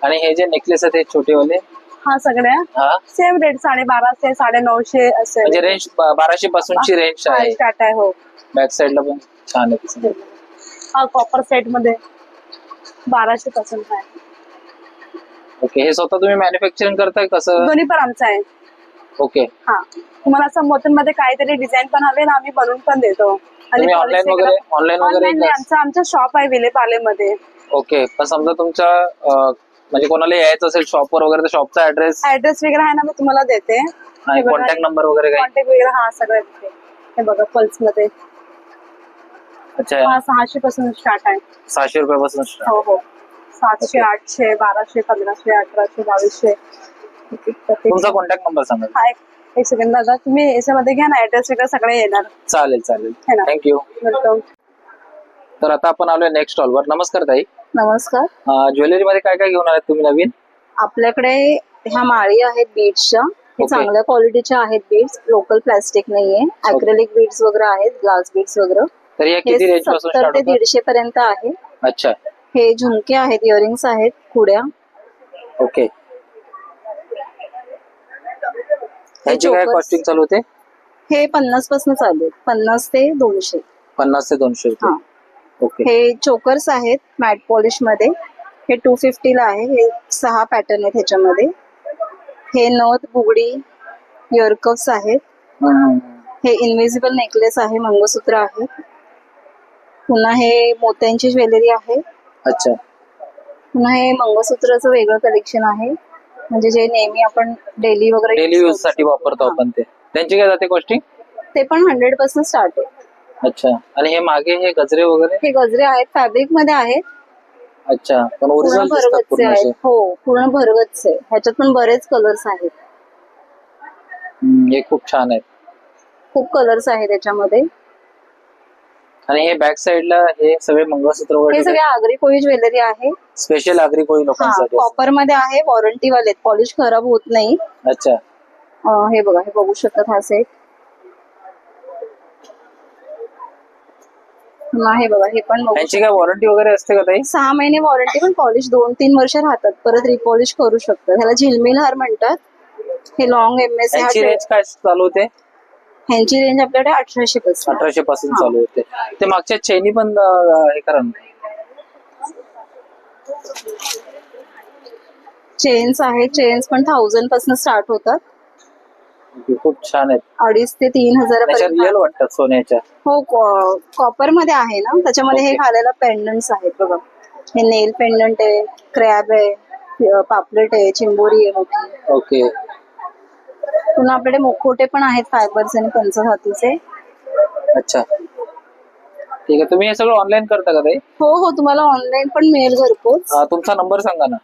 Speaker 1: आणि हे जे नेकलेस आहेत हे छोटे वाले?
Speaker 11: हा सगळ्या
Speaker 1: हा
Speaker 11: सेम रेट 1250 950 असे
Speaker 1: म्हणजे रेंज 1200 पासूनची रेंज आहे.
Speaker 11: स्टार्ट आहे. हो.
Speaker 1: बॅक साइडला पण छान आहे.
Speaker 11: हा कॉपर सेट मध्ये 1200 पासून आहे.
Speaker 1: ओके, हे स्वतः तुम्ही मॅन्युफॅक्चरिंग करताय कसं?
Speaker 11: दोन्ही पण आमचं आहे.
Speaker 1: ओके,
Speaker 11: हा, तुम्हाला असं मोठ्या मध्ये काहीतरी डिझाईन पण हवे ना, आम्ही बनवून पण देतो.
Speaker 1: तुम्ही ऑनलाईन वगैरे
Speaker 11: ऑनलाईन आमचं शॉप आहे विलेपार्लेमध्ये.
Speaker 1: ओके, पण समजा तुमच्या म्हणजे कोणाला यायचं असेल शॉपवर वगैरे तर शॉपचा ऍड्रेस
Speaker 11: वगैरे आहे ना, मी तुम्हाला देते.
Speaker 1: कॉन्टॅक्ट नंबर वगैरे काही?
Speaker 11: कॉन्टॅक्ट वगैरे हा सगळं देते. हे बघा पल्स मध्ये
Speaker 1: अच्छा,
Speaker 11: हा 600 पासून स्टार्ट आहे.
Speaker 1: 600 रुपयापासून
Speaker 11: हो हो, 700 800 1200 1500 1800 2200.
Speaker 1: तुमचा कॉन्टॅक्ट नंबर सांगा.
Speaker 11: हा एक सेकंड दादा, तुम्ही याच्यामध्ये घ्या ना, ऍड्रेस वगैरे सगळे येणार.
Speaker 1: चालेल चालेल,
Speaker 11: है ना.
Speaker 1: थँक्यू.
Speaker 11: वेलकम.
Speaker 1: तर आता आपण आलोय नेक्स्ट स्टॉलवर. नमस्कार ताई.
Speaker 7: नमस्कार.
Speaker 1: ज्वेलरी मध्ये काय काय घेऊन आलात तुम्ही नवीन?
Speaker 7: आपल्याकडे ह्या माळी आहेत बीड्सच्या. हे
Speaker 1: Okay.
Speaker 7: चांगल्या क्वालिटीच्या आहेत बीड्स, लोकल प्लास्टिक नाहीये. अक्रेलिक बीड्स वगैरे आहेत, ग्लास बीड्स वगैरे.
Speaker 1: तर या
Speaker 7: हे
Speaker 1: किती रेंज पासून
Speaker 7: 70
Speaker 1: स्टार्ट
Speaker 7: ते
Speaker 1: होतात?
Speaker 7: 150 पर्यंत आहे.
Speaker 1: अच्छा,
Speaker 7: हे झुमके आहेत, इयरिंग्स आहेत, कुड्या.
Speaker 1: ओके. त्याची काय
Speaker 7: chokers.
Speaker 1: कॉस्टिंग चालू होते?
Speaker 7: हे 50 पासून चालू आहेत, 50 ते 200.
Speaker 1: 50 ते 200
Speaker 7: हा.
Speaker 1: रुपये. ओके,
Speaker 7: हे चोकर्स आहेत मॅट पॉलिश मध्ये. हे 250 ला आहे. हे 6 पॅटर्न आहेत ह्याच्यामध्ये. हे नथ, बुगडी, इयरकफ्स आहेत. हे इनविजिबल नेकलेस आहे, मंगळसूत्र आहे. पुन्हा हे मोत्यांची ज्वेलरी आहे.
Speaker 1: अच्छा,
Speaker 7: पुन्हा हे मंगळसूत्राचं वेगळं कलेक्शन आहे, म्हणजे जे नेहमी आपण डेली वगैरे
Speaker 1: डेली
Speaker 7: use
Speaker 1: यूज
Speaker 7: करतो.
Speaker 1: साठी वापरतो आपण ते. त्यांची काय जाते कॉस्टिंग?
Speaker 7: ते पण 100 पासून स्टार्ट आहे.
Speaker 1: अच्छा, आणि हे मागे हे गजरे वगैरे?
Speaker 7: हे गजरे आहेत, फॅब्रिक मध्ये आहेत.
Speaker 1: अच्छा, पण
Speaker 7: पूर्ण
Speaker 1: ओरिजिनल दिसतात
Speaker 7: भरगतचे
Speaker 1: पूर्ण
Speaker 7: आहेत.
Speaker 1: असे.
Speaker 7: हो, पूर्ण भरगतचे. ह्याच्यात पण बरेच कलर्स आहेत.
Speaker 1: हे खूप छान आहेत.
Speaker 7: खूप कलर्स आहेत त्याच्यामध्ये.
Speaker 1: आणि हे बॅक साइडला हे सगळे मंगळसूत्र
Speaker 7: हे
Speaker 1: वगैरे
Speaker 7: सगळे आगरी कोळी ज्वेलरी आहे.
Speaker 1: स्पेशल आगरी कोळी लोकांसाठी.
Speaker 7: कॉपर मध्ये आहे, वॉरंटी वाले, पॉलिश खराब होत नाही.
Speaker 1: अच्छा,
Speaker 7: हे बघा, हे बघू शकतात हा सेट. हे बघा, हे पण बघू
Speaker 1: त्यांची काय वॉरंटी वगैरे असते का ताई?
Speaker 7: 6 महिने वॉरंटी, पण पॉलिश 2-3 वर्ष राहतात. परत रिपॉलिश करू शकतात. ह्याला झिलमिल हार म्हणतात. हे लॉंग MS
Speaker 1: त्यांची रेंज काय चालू होते?
Speaker 7: ह्यांची रेंज आपल्याकडे 1800 पासून.
Speaker 1: 1800 पासून चालू होते. ते मागच्या चेनी पण हे करा ना.
Speaker 7: चेन्स आहेत, चेन्स पण 1000 पासून स्टार्ट होतात.
Speaker 1: खूप छान आहेत.
Speaker 7: 2,500 ते 3,000
Speaker 1: त्याच्या
Speaker 7: पर्यंत.
Speaker 1: रिअल वाटतात सोन्याच्या.
Speaker 7: हो, कॉपर मध्ये आहे ना, त्याच्यामध्ये हे घालायला पेंडंट्स आहेत बघा. हे नेल पेंडंट आहे, क्रॅब आहे, पापलेट आहे, चिंबोरी आहे मोठी.
Speaker 1: ओके,
Speaker 7: पुन्हा आपल्याकडे मुखवटे पण आहेत फायबर्स आणि पंचधातूचे.
Speaker 1: अच्छा, ठीक आहे. तुम्ही हे सगळं ऑनलाईन करता का ताई?
Speaker 7: हो हो, तुम्हाला ऑनलाईन पण मिळेल घरपोच.
Speaker 1: तुमचा नंबर सांगा ना.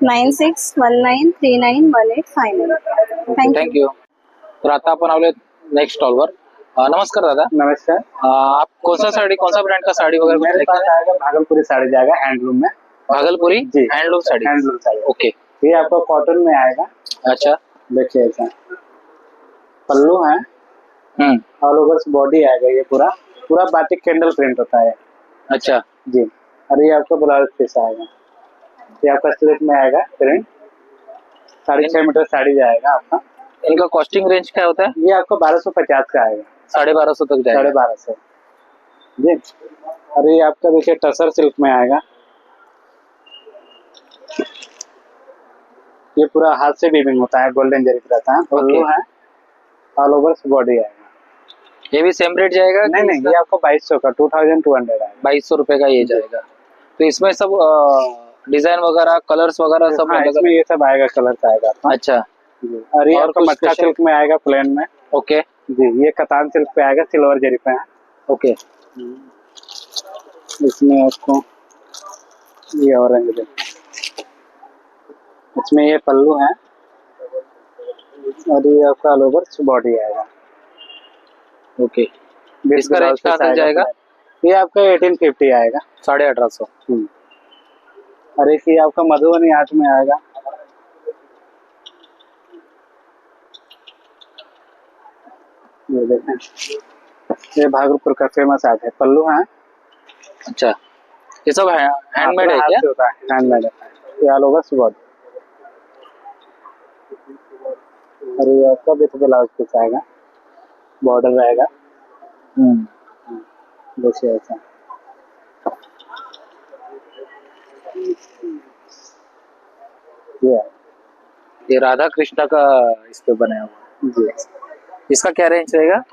Speaker 7: 9619391859.
Speaker 1: थँक्यू. तर आता आपण आलो नेक्स्ट स्टॉलवर. नमस्कार दादा.
Speaker 3: नमस्कार.
Speaker 1: आप कौन सा ब्रांड का साड़ी वगैरह
Speaker 3: मेरे पास आएगा भागलपुरी साड़ी जाएगा हैंडलूम में.
Speaker 1: भागलपुरी
Speaker 3: जी,
Speaker 1: handloom sari.
Speaker 3: Handloom sari.
Speaker 1: Okay,
Speaker 3: ये आपको कॉटन में आएगा.
Speaker 1: अच्छा.
Speaker 3: देखिए ऐसा पल्लू है, ऑल ओवर बॉडी आएगा. ये पूरा पूरा बाटिक कैंडल प्रिंट होता है.
Speaker 1: अच्छा
Speaker 3: जी. और ये आपको ब्लाउज पीस आएगा. ये आपका स्लिप में आएगा प्रिंट. 6.5 मीटर साड़ी जाएगा आपका.
Speaker 1: इनका कॉस्टिंग रेंज क्या होता है?
Speaker 3: ये आपको 1250 का आएगा.
Speaker 1: 1250 तक जाएगा.
Speaker 3: 1250 जी. और ये आपका देखिए टसर सिल्क में आएगा. ये पूरा हाथ से वीविंग होता है, गोल्डन जरी रहता है. पल्लू है, ऑल ओवर बॉडी आएगा.
Speaker 1: ये भी सेम रेट जाएगा?
Speaker 3: नहीं, ये आपको 2200 का 2200 आएगा.
Speaker 1: 2200 रुपए का ये जाएगा. तो इसमें सब डिजाइन वगैरह, कलर्स वगैरह सब
Speaker 3: हाँ, इसमें ये सब आएगा, कलर्स आएगा आपका.
Speaker 1: अच्छा.
Speaker 3: और ये
Speaker 1: और
Speaker 3: आपका
Speaker 1: कुछ
Speaker 3: मटका
Speaker 1: special?
Speaker 3: सिल्क में आएगा, प्लेन में.
Speaker 1: ओके,
Speaker 3: जी. ये कतान सिल्क पे आएगा, सिल्वर जरी पे है.
Speaker 1: ओके.
Speaker 3: इसमें आपको ये ऑरेंज, इसमें ये पल्लू है और ये आपका ऑल ओवर बॉडी आएगा.
Speaker 1: ओके. इसका रेंज कहाँ तक जाएगा?
Speaker 3: ये आपका 1850 आएगा.
Speaker 1: 1850.
Speaker 3: और एक ये आपका मधुबनी आर्ट में आएगा. ये देखें, ये भागलपुर का फेमस आर्ट है. पल्लू है.
Speaker 1: अच्छा, ये सब हैंडमेड है क्या?
Speaker 3: होता है, हैंडमेड है. ये ऑल ओवर बॉडी.
Speaker 1: और ये कब ये तो ब्लाउज पीस आएगा, बॉर्डर रहेगा। देखिए ऐसा ये राधा कृष्णा का इस पे बनाया हुआ जी। इसका क्या रेंज रहेगा?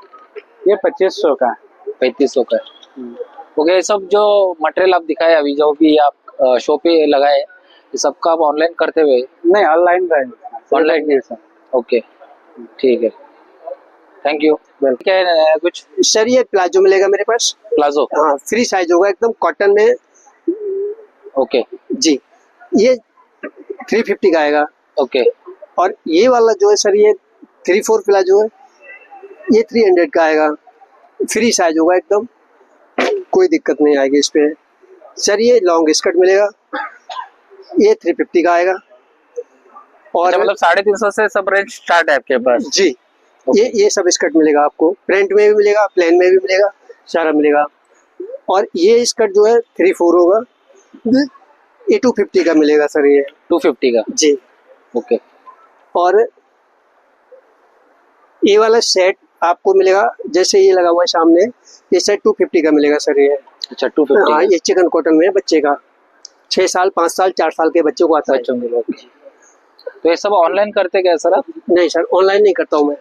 Speaker 3: ये 2500 का
Speaker 1: 3500 का। ओके, ये सब जो मटेरियल आप दिखाए अभी, जो भी आप शो पे लगाए, ये सबका आप ऑनलाइन करते हुए?
Speaker 3: नहीं, ऑनलाइन रहेगा।
Speaker 1: ऑनलाइन। ओके ठीक है, थैंक यू। क्या है कुछ?
Speaker 3: सर ये प्लाजो मिलेगा मेरे पास।
Speaker 1: प्लाजो?
Speaker 3: हाँ, फ्री साइज होगा एकदम, कॉटन में।
Speaker 1: ओके
Speaker 3: जी, ये 350 का आएगा।
Speaker 1: ओके।
Speaker 3: और ये वाला जो है सर, ये 3/4 प्लाजो है, ये 300 का आएगा। फ्री साइज होगा एकदम, कोई दिक्कत नहीं आएगी इस पे। सर ये लॉन्ग स्कर्ट मिलेगा, ये 350 का आएगा। और
Speaker 1: अच्छा, मतलब 350 से सब रेंज स्टार्ट है आपके पास?
Speaker 3: जी, ये सब स्कर्ट मिलेगा आपको, प्रिंट में भी मिलेगा, प्लेन में भी मिलेगा, सारा मिलेगा। और ये स्कर्ट जो है 3/4 होगा, ये 250 का मिलेगा सर। ये
Speaker 1: 250 का?
Speaker 3: जी।
Speaker 1: ओके।
Speaker 3: और ये वाला सेट आपको मिलेगा, जैसे ये लगा हुआ है सामने, ये सेट 250 का मिलेगा सर। ये
Speaker 1: अच्छा 250?
Speaker 3: हाँ, ये चिकन कॉटन में बच्चे का, 6 साल 5 साल 4 साल के बच्चों को आता है।
Speaker 1: तो ये सब ऑनलाइन करते क्या सर आप?
Speaker 3: नहीं सर, ऑनलाइन नहीं करता हूँ मैं।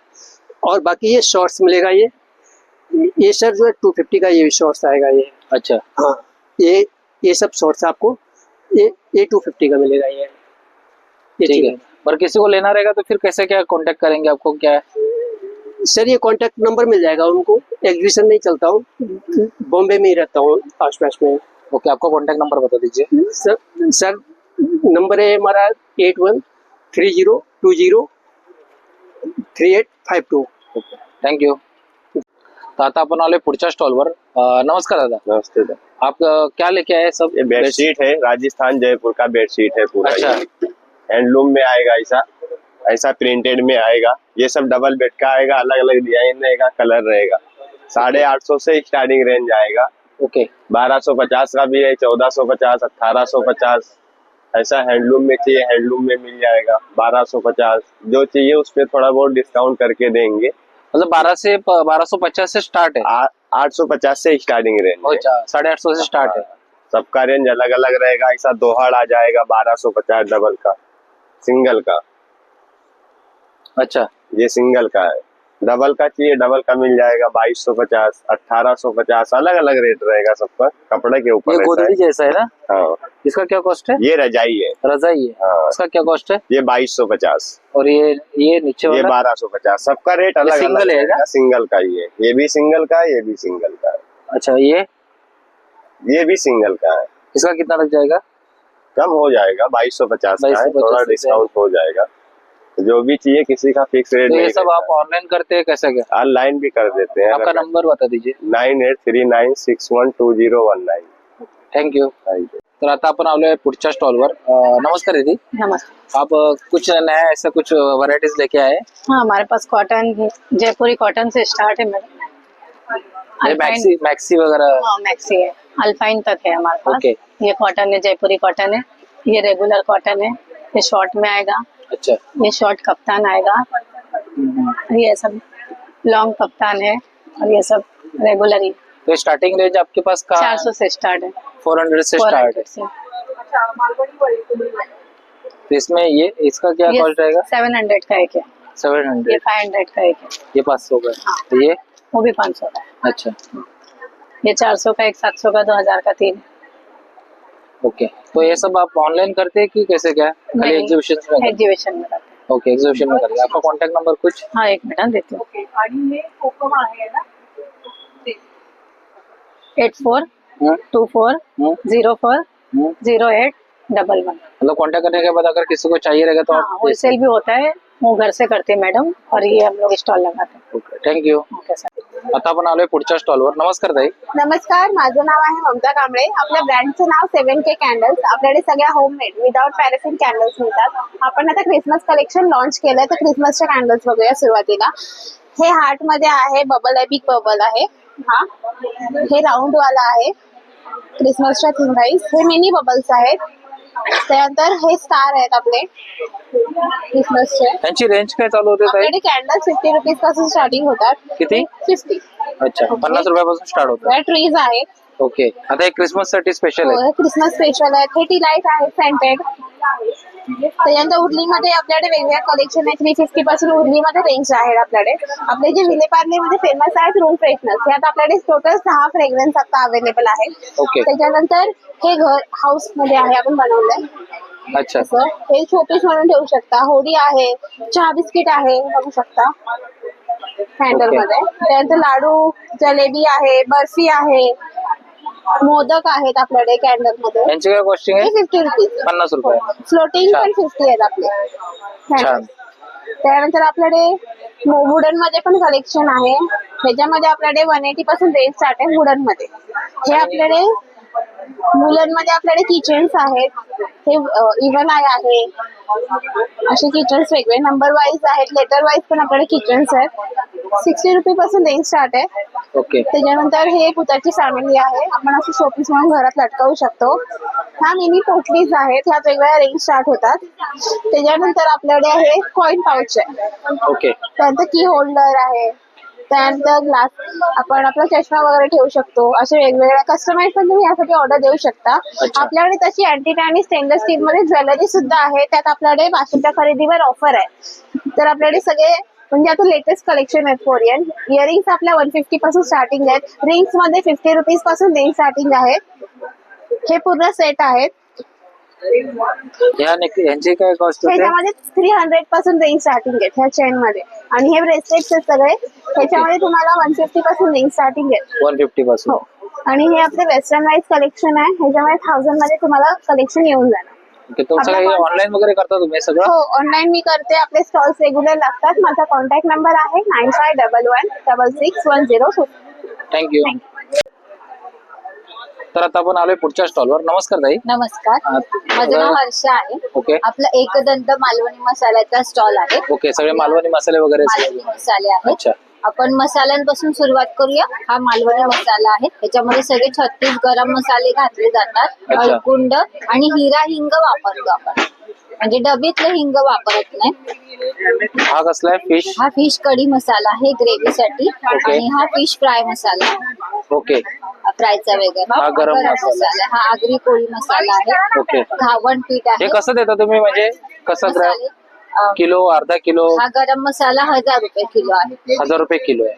Speaker 3: और बाकी ये शॉर्ट्स मिलेगा, ये सर जो है 250 का ये भी शॉर्ट्स आएगा ये।
Speaker 1: अच्छा।
Speaker 3: हाँ, ये सब शॉर्ट्स आपको ये 250 का मिलेगा ये
Speaker 1: ठीक है। पर किसी को लेना रहेगा तो फिर कैसे क्या कांटेक्ट करेंगे आपको? क्या है
Speaker 3: सर, ये कांटेक्ट नंबर मिल जाएगा उनको। एग्जीबिशन में ही चलता हूँ, बॉम्बे में ही रहता हूँ आसपास में।
Speaker 1: ओके, आपका कांटेक्ट नंबर बता दीजिए।
Speaker 3: सर नंबर है हमारा 8130203852।
Speaker 1: Thank you. तर आता आपण आलोय पुढच्या स्टॉलवर। नमस्कार दादा।
Speaker 10: नमस्ते सर।
Speaker 1: आप क्या लेके आए सब?
Speaker 10: ये बेडशीट है, राजस्थान जयपुर का बेडशीट है पूरा।
Speaker 1: अच्छा।
Speaker 10: हैंडलूम में आएगा, ऐसा प्रिंटेड में आएगा। ये सब डबल बेड का आएगा, अलग अलग डिजाइन रहेगा, कलर रहेगा। 850 से स्टार्टिंग रेंज आएगा।
Speaker 1: ओके।
Speaker 10: 1250 का भी है, 1450, 1850। ऐसा हैंडलूम में चाहिए, हैंडलूम में मिल जाएगा 1250। जो चाहिए उस पर थोड़ा बहुत डिस्काउंट करके देंगे।
Speaker 1: मतलब 1250 से स्टार्ट है?
Speaker 10: 850 से स्टार्टिंग रेंज।
Speaker 1: अच्छा, 850 से स्टार्ट है।
Speaker 10: सबका रेंज अलग अलग रहेगा। ऐसा दोहड़ आ जाएगा 1250 डबल का, सिंगल का।
Speaker 1: अच्छा,
Speaker 10: ये सिंगल का है। डबल का चाहिए, डबल का मिल जाएगा 2250, 1850। अलग अलग रेट रहेगा सबका, कपड़े के ऊपर।
Speaker 1: ये गोदड़ी जैसा है ना?
Speaker 10: हाँ।
Speaker 1: इसका क्या कॉस्ट है?
Speaker 10: ये रजाई है।
Speaker 1: रजाई है?
Speaker 10: हाँ।
Speaker 1: इसका क्या कॉस्ट है?
Speaker 10: ये 2250।
Speaker 1: और ये नीचे वाला?
Speaker 10: ये 1250। सबका रेट अलग अलग
Speaker 1: सिंगल है क्या?
Speaker 10: सिंगल का ये भी सिंगल का है, ये भी सिंगल का है।
Speaker 1: अच्छा, ये
Speaker 10: भी सिंगल का है।
Speaker 1: इसका कितना लग जाएगा?
Speaker 10: कम हो जाएगा, 2250 का है, थोड़ा डिस्काउंट हो जाएगा। जो भी चाहिए, किसी का फिक्स रेट
Speaker 1: नहीं।
Speaker 10: नहीं।
Speaker 1: ये सब आप ऑनलाइन करते हैं कैसे? क्या
Speaker 10: ऑनलाइन भी कर देते हैं।
Speaker 1: आपका नंबर बता दीजिए।
Speaker 10: 9839612019।
Speaker 1: Thank you. तर आता आपण आलोय पुढच्या स्टॉलवर। नमस्कार दीदी।
Speaker 11: नमस्ते।
Speaker 1: आप कुछ नया ऐसा कुछ वैरायटीज लेके आए?
Speaker 11: हाँ, हमारे पास कॉटन, जयपुरी कॉटन से स्टार्ट है मैडम।
Speaker 1: ये मैक्सी वगैरह?
Speaker 11: हाँ, मैक्सी है, अल्पाइन तक है हमारे पास।
Speaker 1: ओके।
Speaker 11: ये कॉटन है, जयपुरी कॉटन है, ये रेगुलर कॉटन है, ये शॉर्ट में आएगा।
Speaker 1: अच्छा।
Speaker 11: ये शॉर्ट कप्तान आएगा, ये सब लॉन्ग कप्तान है, और ये सब रेगुलर ही।
Speaker 1: तो स्टार्टिंग रेंज आपके पास का?
Speaker 11: 400 से स्टार्ट है।
Speaker 1: 400 से स्टार्ट है। तो इसमें ये इसका क्या कॉस्ट रहेगा?
Speaker 11: 700 का एक है।
Speaker 1: 700?
Speaker 11: ये 500 का एक है।
Speaker 1: ये 500 का? तो ये
Speaker 11: वो भी 500 का है।
Speaker 1: अच्छा।
Speaker 11: ये 400 का एक, 700 का, 2000 का 3।
Speaker 1: ओके। तो ये सब आप ऑनलाइन करते हैं कि कैसे? क्या खाली एग्जीबिशन में?
Speaker 11: एग्जीबिशन में करते हैं।
Speaker 1: ओके, एग्जीबिशन में करते हैं। आपका कांटेक्ट नंबर कुछ?
Speaker 11: हाँ, एक मिनट देती हूँ। 8424040811।
Speaker 1: मतलब कांटेक्ट करने के बाद अगर किसी को चाहिए रहेगा तो आप?
Speaker 11: होलसेल भी होता है, वो घर से करते हैं मॅडम, और ये हम लोग स्टॉल लगाते हैं।
Speaker 1: Okay, thank you.
Speaker 11: Okay sir.
Speaker 1: आता आपण आलोय पुढच्या स्टॉलवर। नमस्कार ताई।
Speaker 14: नमस्कार, माझं नाव आहे ममता कांबळे। आपल्या ब्रँडचं नाव 7K कॅन्डल्स। आपल्याकडे सगळ्या होममेड विदाउट पॅराफिन कॅन्डल्स मिळतात। आपण आता क्रिसमस कलेक्शन लॉन्च केलंय, तर क्रिसमसच्या कॅन्डल्स बघूया सुरुवातीला। हे हार्ट मध्ये आहे, बबल आहे, बिग बबल आहे। हा, हे राऊंड वाला आहे, क्रिसमसच्या थीम वाईज। हे मिनी बबल्स आहेत, त्यानंतर हे स्टार आहेत आपले क्रिसमसचे.
Speaker 1: त्यांची रेंज काय चालू होते ताई?
Speaker 14: आपल्याकडे कॅन्डल 50 रुपीज पासून स्टार्टिंग होतात.
Speaker 1: किती?
Speaker 14: 50.
Speaker 1: अच्छा, 50 रुपयापासून स्टार्ट होतं.
Speaker 14: ट्रीज आहेत.
Speaker 1: ओके, आता हे क्रिसमस साठी स्पेशल आहे.
Speaker 14: क्रिसमस स्पेशल आहेत. हे टी लाईट आहेत सेंटेड. त्याच्यानंतर उर्लीमध्ये आपल्याकडे वेगवेगळ्या कलेक्शन आहे. 350 पासून उर्लीमध्ये रेंज आहे आपल्याकडे. आपले जे विलेपार्लेमध्ये फेमस आहेत रूम फ्रेशनर्स, यात आपल्याकडे टोटल 6 फ्रेग्रन्स आता अवेलेबल आहेत.
Speaker 1: ओके.
Speaker 14: त्याच्यानंतर हे घर हाऊस मध्ये आहे, आपण बनवलंय.
Speaker 1: अच्छा,
Speaker 14: हे शोपीस म्हणून ठेवू शकता. होडी आहे, चहा बिस्किट आहे, बघू शकता हँडल मध्ये. त्यानंतर लाडू, जलेबी आहे, बर्फी आहे, मोदक आहेत आपल्याकडे कॅन्डल मध्ये.
Speaker 1: यांची काय कॉस्टिंग आहे?
Speaker 14: 50 रुपीज.
Speaker 1: 50 रुपये.
Speaker 14: फ्लोटिंग
Speaker 1: छान.
Speaker 14: पण 50 आहेत आपले
Speaker 1: छान.
Speaker 14: candles. त्यानंतर आपल्याकडे वुडन मध्ये पण कलेक्शन आहे. ह्याच्यामध्ये आपल्याकडे 180 पासून रेंज स्टार्ट आहे वुडन मध्ये. हे आपल्याकडे वुलन मध्ये आपल्याकडे किचन्स आहेत. हे इव्हन आहे असे किचन्स वेगळे नंबर वाईज आहेत, लेटर वाईज पण आपल्याकडे किचन्स आहेत. 60 रुपये पासून रेंज स्टार्ट आहे.
Speaker 1: ओके.
Speaker 14: त्याच्यानंतर हे पुताची फॅमिली आहे, आपण असं शोपीस म्हणून घरात लटकवू शकतो. ह्या मिनी पोटलीज आहेत, ह्या वेगवेगळ्या रेंज स्टार्ट होतात. त्याच्यानंतर आपल्याकडे हे कॉइन पाऊच आहे.
Speaker 1: ओके.
Speaker 14: त्यानंतर की होल्डर आहे. त्यानंतर ग्लास, आपण आपला चष्मा वगैरे ठेवू शकतो. असे वेगवेगळ्या कस्टमाइज पण तुम्ही यासाठी ऑर्डर देऊ शकता. आपल्याकडे तशी अँटिक आणि स्टेनलेस स्टील मध्ये ज्वेलरी सुद्धा आहे. त्यात आपल्याकडे 500च्या खरेदीवर ऑफर आहे. तर आपल्याकडे सगळे म्हणजे आता लेटेस्ट कलेक्शन आहेत कोरियन. इयरिंग्स आपल्या 150 पासून स्टार्टिंग आहेत. रिंग्स मध्ये 50 रुपीज पासून रिंग स्टार्टिंग आहेत. हे पूर्ण सेट आहेत.
Speaker 1: यांची काय कॉस्ट होते?
Speaker 14: ह्याच्यामध्ये 300 पासून रेंज स्टार्टिंग आहे ह्या चेन मध्ये. आणि हे ब्रेसलेट्स आहेत सगळे, ह्याच्यामध्ये तुम्हाला 150 पासून रेंज स्टार्टिंग आहे.
Speaker 1: 150 पासून.
Speaker 14: हो. आणि हे आपले वेस्टर्न वाईज कलेक्शन आहे. ह्याच्यामध्ये 1000 मध्ये तुम्हाला कलेक्शन येऊन जाणार.
Speaker 1: ओके. तुमचं काही ऑनलाईन वगैरे करता तुम्ही सगळं?
Speaker 14: हो, ऑनलाईन मी करते. आपले स्टॉल्स रेग्युलर लागतात. माझा कॉन्टॅक्ट नंबर आहे 95116610.
Speaker 1: थँक्यू. तर आता आपण आलोय पुढच्या स्टॉलवर. नमस्कार ताई.
Speaker 5: नमस्कार, माझं नाव हर्षा आहे.
Speaker 1: ओके.
Speaker 5: आपला एकदंत मालवणी मसाल्याचा स्टॉल आहे.
Speaker 1: ओके, सगळे मालवणी मसाले वगैरे.
Speaker 5: मालवणी मसाले आहेत.
Speaker 1: अच्छा.
Speaker 5: आपण मसाल्यांपासून सुरुवात करूया. हा मालवणी मसाला आहे. त्याच्यामध्ये सगळे 36 गरम मसाले घातले जातात.
Speaker 1: अच्छा.
Speaker 5: हळकुंड आणि हिरा हिंग वापरतो आपण, म्हणजे डबीतलं हिंग वापरत नाही.
Speaker 1: हा कसला आहे? फिश.
Speaker 5: हा फिश कढी मसाला आहे ग्रेव्ही साठी.
Speaker 1: ओके.
Speaker 5: आणि हा फिश फ्राय मसाला आहे.
Speaker 1: ओके.
Speaker 5: फ्रायचा वेगळा.
Speaker 1: हा गरम मसाला.
Speaker 5: हा आगरी कोळी मसाला आहे.
Speaker 1: ओके.
Speaker 5: घावण पीठ
Speaker 1: हे
Speaker 5: आहे.
Speaker 1: कसं देता तुम्ही, म्हणजे कसं
Speaker 5: मसाले,
Speaker 1: किलो, अर्धा किलो?
Speaker 5: हा गरम मसाला 1000 रुपये किलो आहे.
Speaker 1: 1000 रुपये किलो आहे.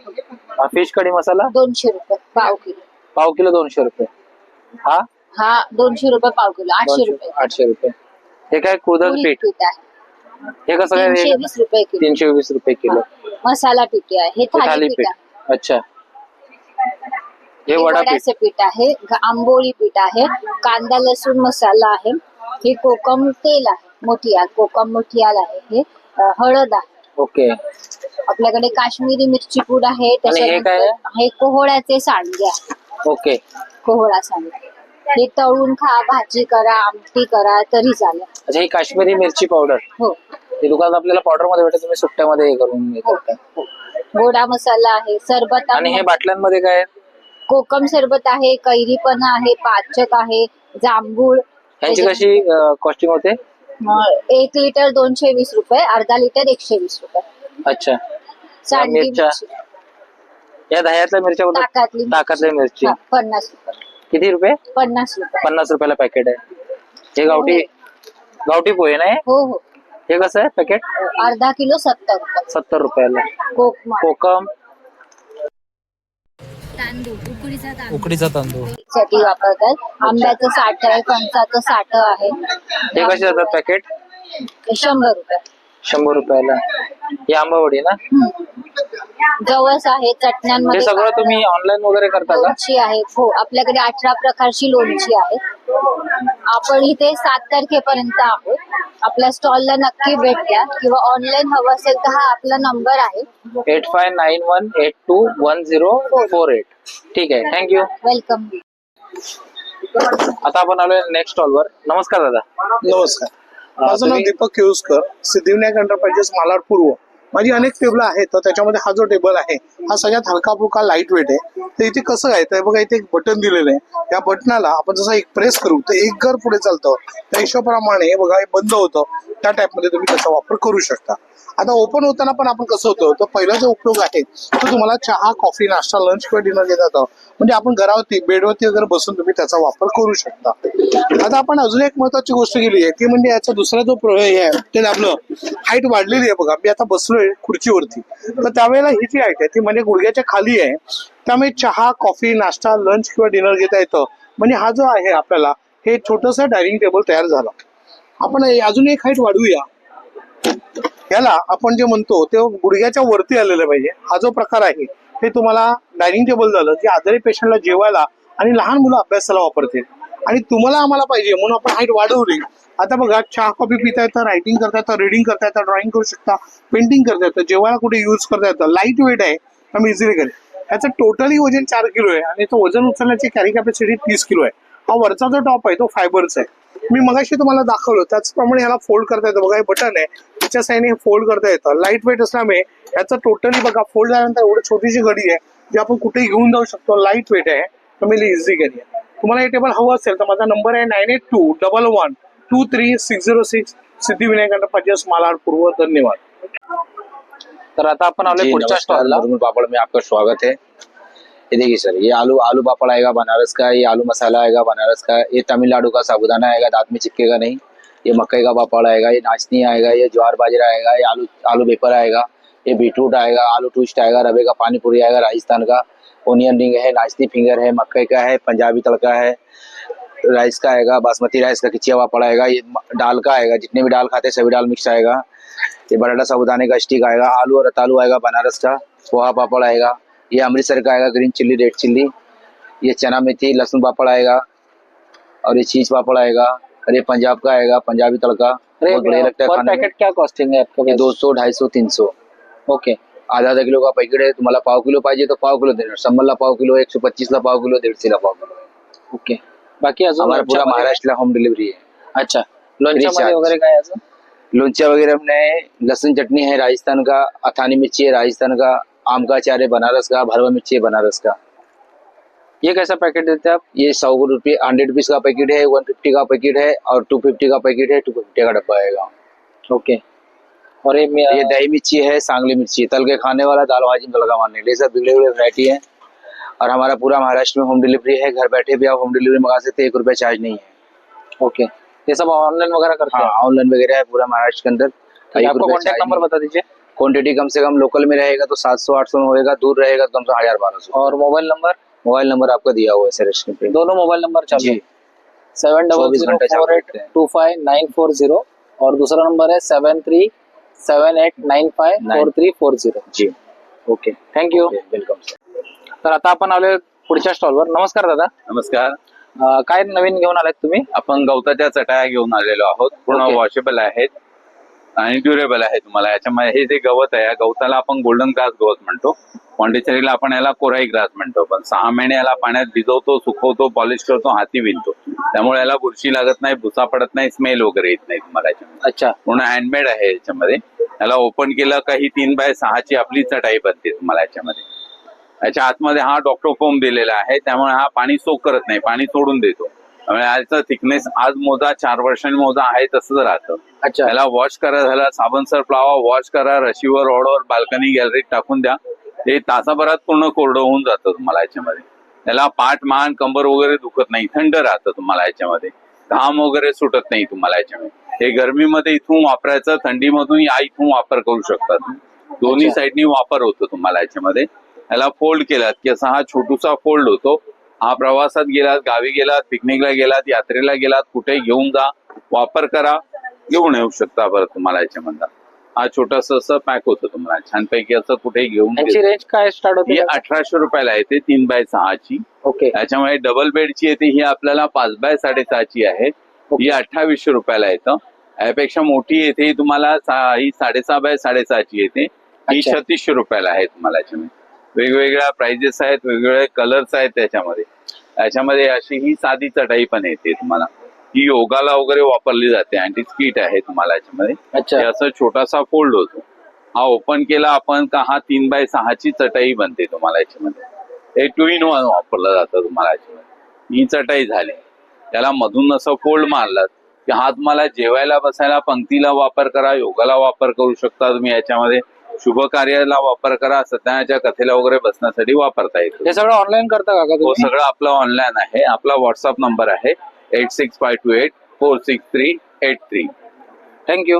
Speaker 1: हा फिश कढी मसाला
Speaker 5: 200 रुपये पाव किलो.
Speaker 1: पाव किलो 200 रुपये. हा
Speaker 5: 200 रुपये पाव किलो. 800 रुपये.
Speaker 1: 800 रुपये. हे काय कुळदाच
Speaker 5: उडीद
Speaker 1: पीठ?
Speaker 5: पीठ आहे.
Speaker 1: हे कसं काय?
Speaker 5: 320 रुपये किलो.
Speaker 1: 320 रुपये किलो.
Speaker 5: मसाला पीठ आहे. हे थालीपीठ आहे.
Speaker 1: अच्छा. हे
Speaker 5: हे
Speaker 1: वडा पीठ.
Speaker 5: वड्याचं पीठ आहे. आंबोळी पीठ आहे. कांदा लसूण मसाला आहे. हे कोकम तेल आहे. मोठियाल कोकम मोठियाल आहे. हे हळद आहे.
Speaker 1: ओके.
Speaker 5: आपल्याकडे काश्मीरी मिरची पूड आहे.
Speaker 1: आणि हे काय
Speaker 5: त्याच्यानंतर
Speaker 1: आहे?
Speaker 5: हे कोहळ्याचे सांडगे आहे.
Speaker 1: ओके.
Speaker 5: कोहळा सांडगे. हे तळून खा, भाजी करा, आमटी करा तरी चालेल.
Speaker 1: अच्छा, ही काश्मीरी मिरची पावडर.
Speaker 5: हो.
Speaker 1: हे दुकानात आपल्याला पावडर मध्ये भेटते, तुम्ही सुट्ट्यामध्ये हे करून हे करता.
Speaker 5: गोडा मसाला आहे. सरबत
Speaker 1: आणि हे बाटल्यांमध्ये काय आहे?
Speaker 5: कोकम सरबत आहे. कैरीपणा आहे. पाचक आहे. जांभूळ.
Speaker 1: यांची कशी कॉस्टिंग होते?
Speaker 5: 1 लिटर 220 रुपये, अर्धा लिटर 120 रुपये.
Speaker 1: अच्छा.
Speaker 5: सांडगी
Speaker 1: मिरच्या,
Speaker 5: मिरची
Speaker 1: या दह्यातल्या मिरच्या
Speaker 5: ताकातली
Speaker 1: ताकातल्या मिरची
Speaker 5: 50 रुपये.
Speaker 1: किती रुपये?
Speaker 5: 50 रुपये.
Speaker 1: 50 रुपयाला पॅकेट आहे. हे गावठी पोहे नाही?
Speaker 5: हो हो.
Speaker 1: हे कसं आहे पॅकेट?
Speaker 5: अर्धा किलो 70 रुपये.
Speaker 1: 70 रुपयाला. कोकम, उकडीचा तांदूळ
Speaker 5: साठी वापरतात. आंब्याचं साठ आहे. फणसाचं साठ आहे.
Speaker 1: हे कसे जातात पॅकेट?
Speaker 5: 100 रुपये.
Speaker 1: 100 रुपयाला. ही आंबावडी ना?
Speaker 5: जवस आहे.
Speaker 1: हे
Speaker 5: चटण्यांमध्ये
Speaker 1: सगळं तुम्ही ऑनलाईन वगैरे करता का?
Speaker 5: लोणची आहे. हो, आपल्याकडे 18 प्रकारची लोणची आहे. आपण इथे 7 तारखेपर्यंत आहोत. आपल्या स्टॉलला नक्की भेट द्या, किंवा ऑनलाईन हवं असेल तर हा आपला नंबर आहे
Speaker 1: 8591821048. ठीक आहे, थँक्यू.
Speaker 5: वेलकम.
Speaker 1: आता आपण आलोय नेक्स्ट स्टॉलवर. नमस्कार दादा.
Speaker 2: नमस्कार, माझं नाव दीपक केळुसकर, सिद्धिविनायक एंटरप्राइजेस मालाड पूर्व माझी अनेक टेबल आहेत, तर त्याच्यामध्ये हा जो टेबल आहे हा सगळ्यात हलका फुलका लाईट वेट आहे. तर इथे कसं आहे तर बघा, इथे एक बटन दिलेलं आहे. या बटनाला आपण जसं एक प्रेस करू तर एक घर पुढे चालतं. त्या हिशोबाप्रमाणे बघा हे बंद होतं. त्या टाईपमध्ये तुम्ही त्याचा वापर करू शकता. आता ओपन होताना पण आपण कसं होतं, तर पहिला जो उपयोग आहे तो तुम्हाला चहा, कॉफी, नाश्ता, लंच किंवा डिनर घेता येतं. म्हणजे आपण घरावरती बेडवरती वगैरे बसून तुम्ही त्याचा वापर करू शकता. आता आपण अजून एक महत्वाची गोष्ट केली आहे ती म्हणजे याचा दुसरा जो आहे ते आपलं हाईट वाढलेली आहे. बघा मी आता बसलोय खुर्चीवरती, तर त्यावेळेला ही जी हाईट आहे ती म्हणजे गुडघ्याच्या खाली आहे. त्यामुळे चहा, कॉफी, नाश्ता, लंच किंवा डिनर घेता येतं. म्हणजे हा जो आहे आपल्याला हे छोटंसं डायनिंग टेबल तयार झालं. आपण अजून एक हाईट वाढवूया. याला आपण जे म्हणतो ते गुडघ्याच्या वरती आलेलं पाहिजे. हा जो प्रकार आहे हे तुम्हाला डायनिंग टेबल झालं जे आजारी पेशंटला जेवायला आणि लहान मुलं अभ्यासाला वापरतील. आणि तुम्हाला आम्हाला पाहिजे म्हणून आपण हाईट वाढवली. आता बघा चहा, कॉफी पिता येतं, रायटिंग करता येतं, रिडिंग करता येतं, ड्रॉइंग करू शकता, पेंटिंग करता येतं, जेवायला कुठे यूज करता येतं. लाईट वेट आहे आम्ही इझिली करेल. याचं टोटली वजन 4 किलो आहे आणि तो वजन उचलण्याची कॅरी कॅपॅसिटी 30 किलो आहे. हा वरचा जो टॉप आहे तो फायबरचा आहे. मी मगाशी तुम्हाला दाखवलं त्याचप्रमाणे याला फोल्ड करता येतं. बघा हे बटन आहे, त्याच्या साईडने फोल्ड करता येतं. लाईट वेट असल्यामुळे याचं टोटली बघा फोल्ड झाल्यानंतर एवढी छोटीशी घडी आहे जी आपण कुठेही घेऊन जाऊ शकतो. लाईट वेट आहे, तुम्ही इझी घडी आहे. तुम्हाला हे टेबल हवं असेल तर माझा नंबर आहे 9821123606, सिद्धिविनायक एंटरप्राइजेस, मालाड पूर्व. धन्यवाद.
Speaker 1: तर आता आपण आलोय पुढच्या स्टॉलला.
Speaker 15: मुरमुर पापड़ में आपका स्वागत है। ये देखिए सर, ये आलू पापड़ आएगा बनारस का, ये आलू मसाला आएगा बनारस का, ये तमिलनाडु का साबुदाना आएगा, दांत में चिपकेगा नहीं। ये मकई का पापड़ आएगा, ये नाचनी आएगा, ये ज्वार बाजरा आएगा, ये आलू वेफर आएगा, ये बीटरूट आएगा, आलू ट्विस्ट आएगा, रवे का पानी पूरी आएगा राजस्थान का, ओनियन रिंग है, नाचनी फिंगर है, मकई का है, पंजाबी तड़का है, राइस का आएगा, बासमती राइस का खिचिया पापड़ आएगा, ये दाल का आएगा, जितने भी दाल खाते हैं सभी दाल मिक्स आएगा, ये बराटा साबुदाने का स्टिक आएगा, आलू और रतालू आएगा बनारस का, पोहा पापड़ आएगा, ये अमृतसर का आएगा ग्रीन चिल्ली, रेड चिल्ली, ये चना मेथी लहसुन पापड़ आएगा, और ये चीज पापड़ आएगा, और ये पंजाब का आएगा पंजाबी तड़का, बहुत बढ़िया लगता है
Speaker 1: पर
Speaker 15: खाने में।
Speaker 1: पैकेट क्या कॉस्टिंग है आपका?
Speaker 15: ये 200, 250, 300।
Speaker 1: ओके.
Speaker 15: आधा किलो का पैकेट आहे. तुम्हाला पाव किलो पाहिजे तर पाव किलो देणार, 100ला पाव किलो, 125ला पाव किलो, 150ला पाव किलो.
Speaker 1: ओके. बाकी अजून
Speaker 15: हमारा पूरा
Speaker 1: लोणच्यामध्ये
Speaker 15: महाराष्ट्र होम डिलीवरी है.
Speaker 1: अच्छा, लोणच्यामध्ये
Speaker 15: charge.
Speaker 1: वगैरे काय अजून?
Speaker 15: लोणच्या वगैरह में लहसुन चटनी है राजस्थान का, अथानी मिर्ची है राजस्थान का, आम का अचार है बनारस का, भरवा मिर्ची है बनारस का.
Speaker 1: ये कैसा पैकेट देते हैं आप?
Speaker 15: ये 100 रुपये 100 रुपीज का पैकेट है, 150 का पैकेट है, और 250 का पैकेट है, 250 का डब्बा आएगा.
Speaker 1: ओके. और
Speaker 15: ये दही मिर्ची है, सांगली मिर्ची, तल के खाने वाला, दाल भाजी में तड़का मारने के लिए, सब बिगड़े हुए वैरायटी है. और हमारा पूरा महाराष्ट्र में होम डिलीवरी है. घर बैठे भी आप होम डिलीवरी मंगा सकते हैं, 1 रुपया चार्ज नहीं है.
Speaker 1: ओके. ये सब ऑनलाइन वगैरह करते हैं?
Speaker 15: हाँ, ऑनलाइन वगैरह है पूरा महाराष्ट्र के अंदर.
Speaker 1: आपका कॉन्टैक्ट नंबर बता दीजिए.
Speaker 15: क्वांटिटी कम से कम लोकल में रहेगा तो 700-800 में होएगा, दूर रहेगा तो कम से 1000-1200.
Speaker 1: और मोबाइल नंबर?
Speaker 15: मोबाइल नंबर आपका दिया हुआ है सर स्क्रीन पे.
Speaker 1: दोनों मोबाइल नंबर चालू है.
Speaker 15: 700482540
Speaker 1: और दूसरा नंबर है 7378954340.
Speaker 15: जी.
Speaker 1: Okay, thank you.
Speaker 15: Welcome sir.
Speaker 1: तर आता आपण आलोय पुढच्या स्टॉलवर. नमस्कार दादा.
Speaker 4: नमस्कार.
Speaker 1: काय नवीन घेऊन आलात तुम्ही?
Speaker 4: आपण गवताच्या चटाया घेऊन आलेलो आहोत. पूर्ण
Speaker 1: ओके.
Speaker 4: वॉशेबल आहेत आणि ड्युरेबल आहे. तुम्हाला याच्यामध्ये हे जे गवत आहे, या गवताला आपण गोल्डन ग्रास गवत म्हणतो. पॉंडिचेरीला आपण याला कोराई ग्रास म्हणतो. पण 6 महिने याला पाण्यात भिजवतो, सुकवतो, पॉलिश करतो, हाती विणतो. त्यामुळे याला बुरशी लागत नाही, भुसा पडत नाही, स्मेल वगैरे येत नाही तुम्हाला याच्यामध्ये.
Speaker 1: अच्छा.
Speaker 4: पूर्ण हँडमेड आहे याच्यामध्ये. याला ओपन केलं का ही 3x6ची आपली चटाई बनते तुम्हाला याच्यामध्ये. याच्या आतमध्ये हा डॉक्टर फोम दिलेला आहे, त्यामुळे हा पाणी सोक करत नाही, पाणी सोडून देतो. त्यामुळे याचं थिकनेस आज मोजा 4 वर्षांनी मोजा आहे तसंच राहतं.
Speaker 1: अच्छा.
Speaker 4: याला वॉश करा, झाला साबण सर्फ लावा, वॉश करा, रशीवर, ओढवर, बाल्कनी, गॅलरीत टाकून द्या. ते तासाभरात पूर्ण कोरडं होऊन जातं तुम्हाला याच्यामध्ये. त्याला पाठ, मान, कंबर वगैरे दुखत नाही, थंड राहतं तुम्हाला याच्यामध्ये. घाम वगैरे सुटत नाही तुम्हाला याच्यामध्ये. हे गरमीमध्ये इथून वापरायचं, थंडीमधून या इथून वापर करू शकता. दोन्ही साईडनी वापर होतो तुम्हाला याच्यामध्ये. याला फोल्ड केलात की असा हा छोटूसा फोल्ड होतो. हा प्रवासात गेलात, गावी गेलात, पिकनिकला गेलात, यात्रेला गेलात, कुठे घेऊन जा, वापर करा, घेऊन येऊ शकता परत तुम्हाला याच्यामध्ये. हा छोटासा असं पॅक होतं तुम्हाला छानपैकी, असं कुठे घेऊन.
Speaker 1: याची रेंज काय स्टार्ट होते?
Speaker 4: ही 1800 रुपयाला येते 3x6ची.
Speaker 1: ओके.
Speaker 4: याच्यामध्ये डबल बेडची येते, ही आपल्याला 5x6ची आहे. ही 2800 रुपयाला येतं. यापेक्षा मोठी येते ही तुम्हाला ही 6.5x6ची येते. ही 3600 रुपयाला आहे तुम्हाला याच्यामध्ये. वेगवेगळ्या प्राइजेस आहेत, वेगवेगळे कलर्स आहेत त्याच्यामध्ये. याच्यामध्ये अशी ही साधी चटाई पण येते तुम्हाला. ही योगाला वगैरे वापरली जाते, अँटी स्किट आहे तुम्हाला याच्यामध्ये.
Speaker 1: अच्छा.
Speaker 4: हे असं छोटासा फोल्ड होतो. हा ओपन केला आपण का हा 3x6ची चटई बनते तुम्हाला याच्यामध्ये. हे 2 in 1 वापरलं जातं तुम्हाला याच्यामध्ये. ही चटई झाली. त्याला मधून असं फोल्ड मारलं की हा तुम्हाला जेवायला बसायला पंक्तीला वापर करा, योगाला वापर करू शकता तुम्ही याच्यामध्ये, शुभ कार्याला वापर करा, सत्यनारायणच्या कथेला वगैरे बसण्यासाठी वापरता येतो.
Speaker 1: हे सगळं ऑनलाईन करता का
Speaker 4: हो
Speaker 1: तुम्ही?
Speaker 4: सगळं आपलं ऑनलाईन आहे. आपला व्हॉट्सअप नंबर आहे 8652846383.
Speaker 1: थँक्यू.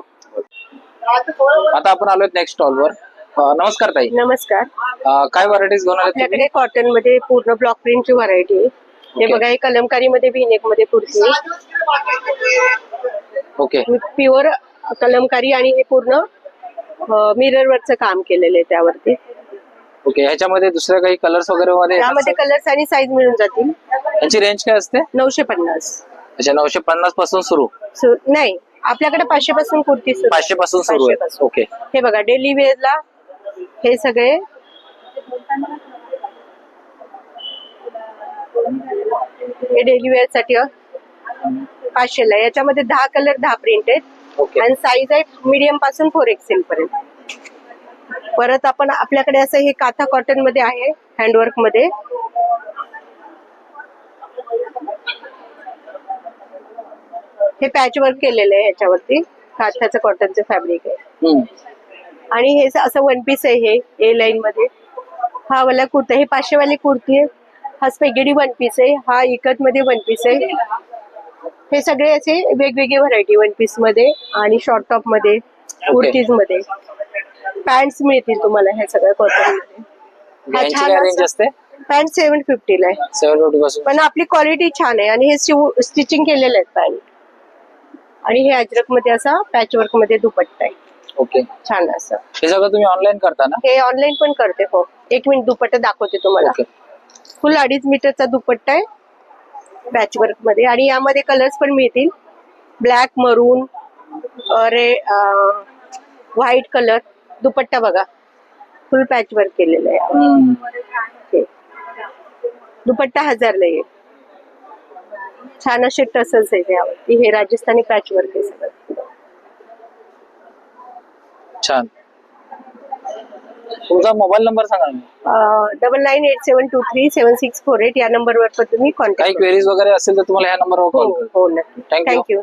Speaker 1: आता आपण आलोय नेक्स्ट स्टॉलवर. नमस्कार ताई.
Speaker 7: नमस्कार.
Speaker 1: काय व्हरायटीज घेऊन आले तुम्ही?
Speaker 7: आपल्याकडे कॉटन मध्ये पूर्ण ब्लॉक प्रिंटची व्हरायटी आहे. हे बघा, हे कलमकारी मध्ये V-neck मध्ये कुर्ती आहे.
Speaker 1: ओके.
Speaker 7: प्युअर कलमकारी आणि हे पूर्ण मिरर वरचं काम केलेलं आहे त्यावरती.
Speaker 1: ओके. ह्याच्यामध्ये दुसरे काही कलर्स वगैरे मध्ये
Speaker 7: त्यामध्ये कलर्स आणि साईज मिळून जातील.
Speaker 1: ह्याची रेंज काय असते?
Speaker 7: 950.
Speaker 1: अच्छा, 950 पासून सुरू?
Speaker 7: नाही, आपल्याकडे 500 पासून कुर्ती सुरू.
Speaker 1: 500 पासून सुरू आहे.
Speaker 7: 500 पासून.
Speaker 1: ओके.
Speaker 7: हे बघा, डेली वेअरला हे सगळे हे डेली वेअर साठी 500 ला. याच्यामध्ये 10 कलर 10 प्रिंट आहेत. आणि साईज आहे मीडियम पासून 4XL पर्यंत. परत आपण आपल्याकडे असं हे काथा कॉटन मध्ये आहे, हँडवर्क मध्ये. हे पॅच वर्क केलेलं आहे ह्याच्यावरती. काथ्याचं कॉटनचं फॅब्रिक आहे. आणि हे असं 1 पीस आहे. हे ए लाईन मध्ये हा वाला कुर्ता, हे 500 वाली कुर्ती आहे. हा स्पेगेडी 1 पीस आहे. हा इकत मध्ये 1 पीस आहे. हे सगळे असे वेगवेगळे व्हरायटी 1 पीस मध्ये आणि शॉर्ट टॉप मध्ये, कुर्तीज मध्ये. पॅन्ट्स मिळतील तुम्हाला ह्या सगळ्या कॉटन मध्ये. हा छान
Speaker 1: रेंज असते.
Speaker 7: पॅन्ट 750 ला आहे.
Speaker 1: 750 पासून.
Speaker 7: पण आपली क्वालिटी छान आहे. आणि हे स्टिचिंग केलेलं आहे पॅन्ट. आणि हे अजरक मध्ये असा पॅच वर्क मध्ये दुपट्टा आहे.
Speaker 1: ओके.
Speaker 7: छान असं.
Speaker 1: हे सगळं तुम्ही ऑनलाईन करता ना?
Speaker 7: हे ऑनलाईन पण करते. हो, 1 मिनिट दुपट्टा दाखवते तुम्हाला. फुल 2.5 मीटरचा दुपट्टा आहे पॅच वर्क मध्ये. आणि यामध्ये कलर्स पण मिळतील, ब्लॅक, मरून, व्हाईट कलर. दुपट्टा बघा, फुल पॅच वर्क केलेलं आहे. दुपट्टा 1000 ला येईल. छान असे टसल्स आहे यावरती. हे राजस्थानी पॅच वर्क आहे सगळं.
Speaker 1: छान. तुमचा मोबाईल नंबर सांगा ना.
Speaker 7: 9987237648 या नंबरवर पण तुम्ही कॉन्टॅक्ट.
Speaker 1: काही क्वेरीज वगैरे असेल तर तुम्हाला या नंबरवर कॉल करा.
Speaker 7: हो, नक्की.
Speaker 1: थँक्यू.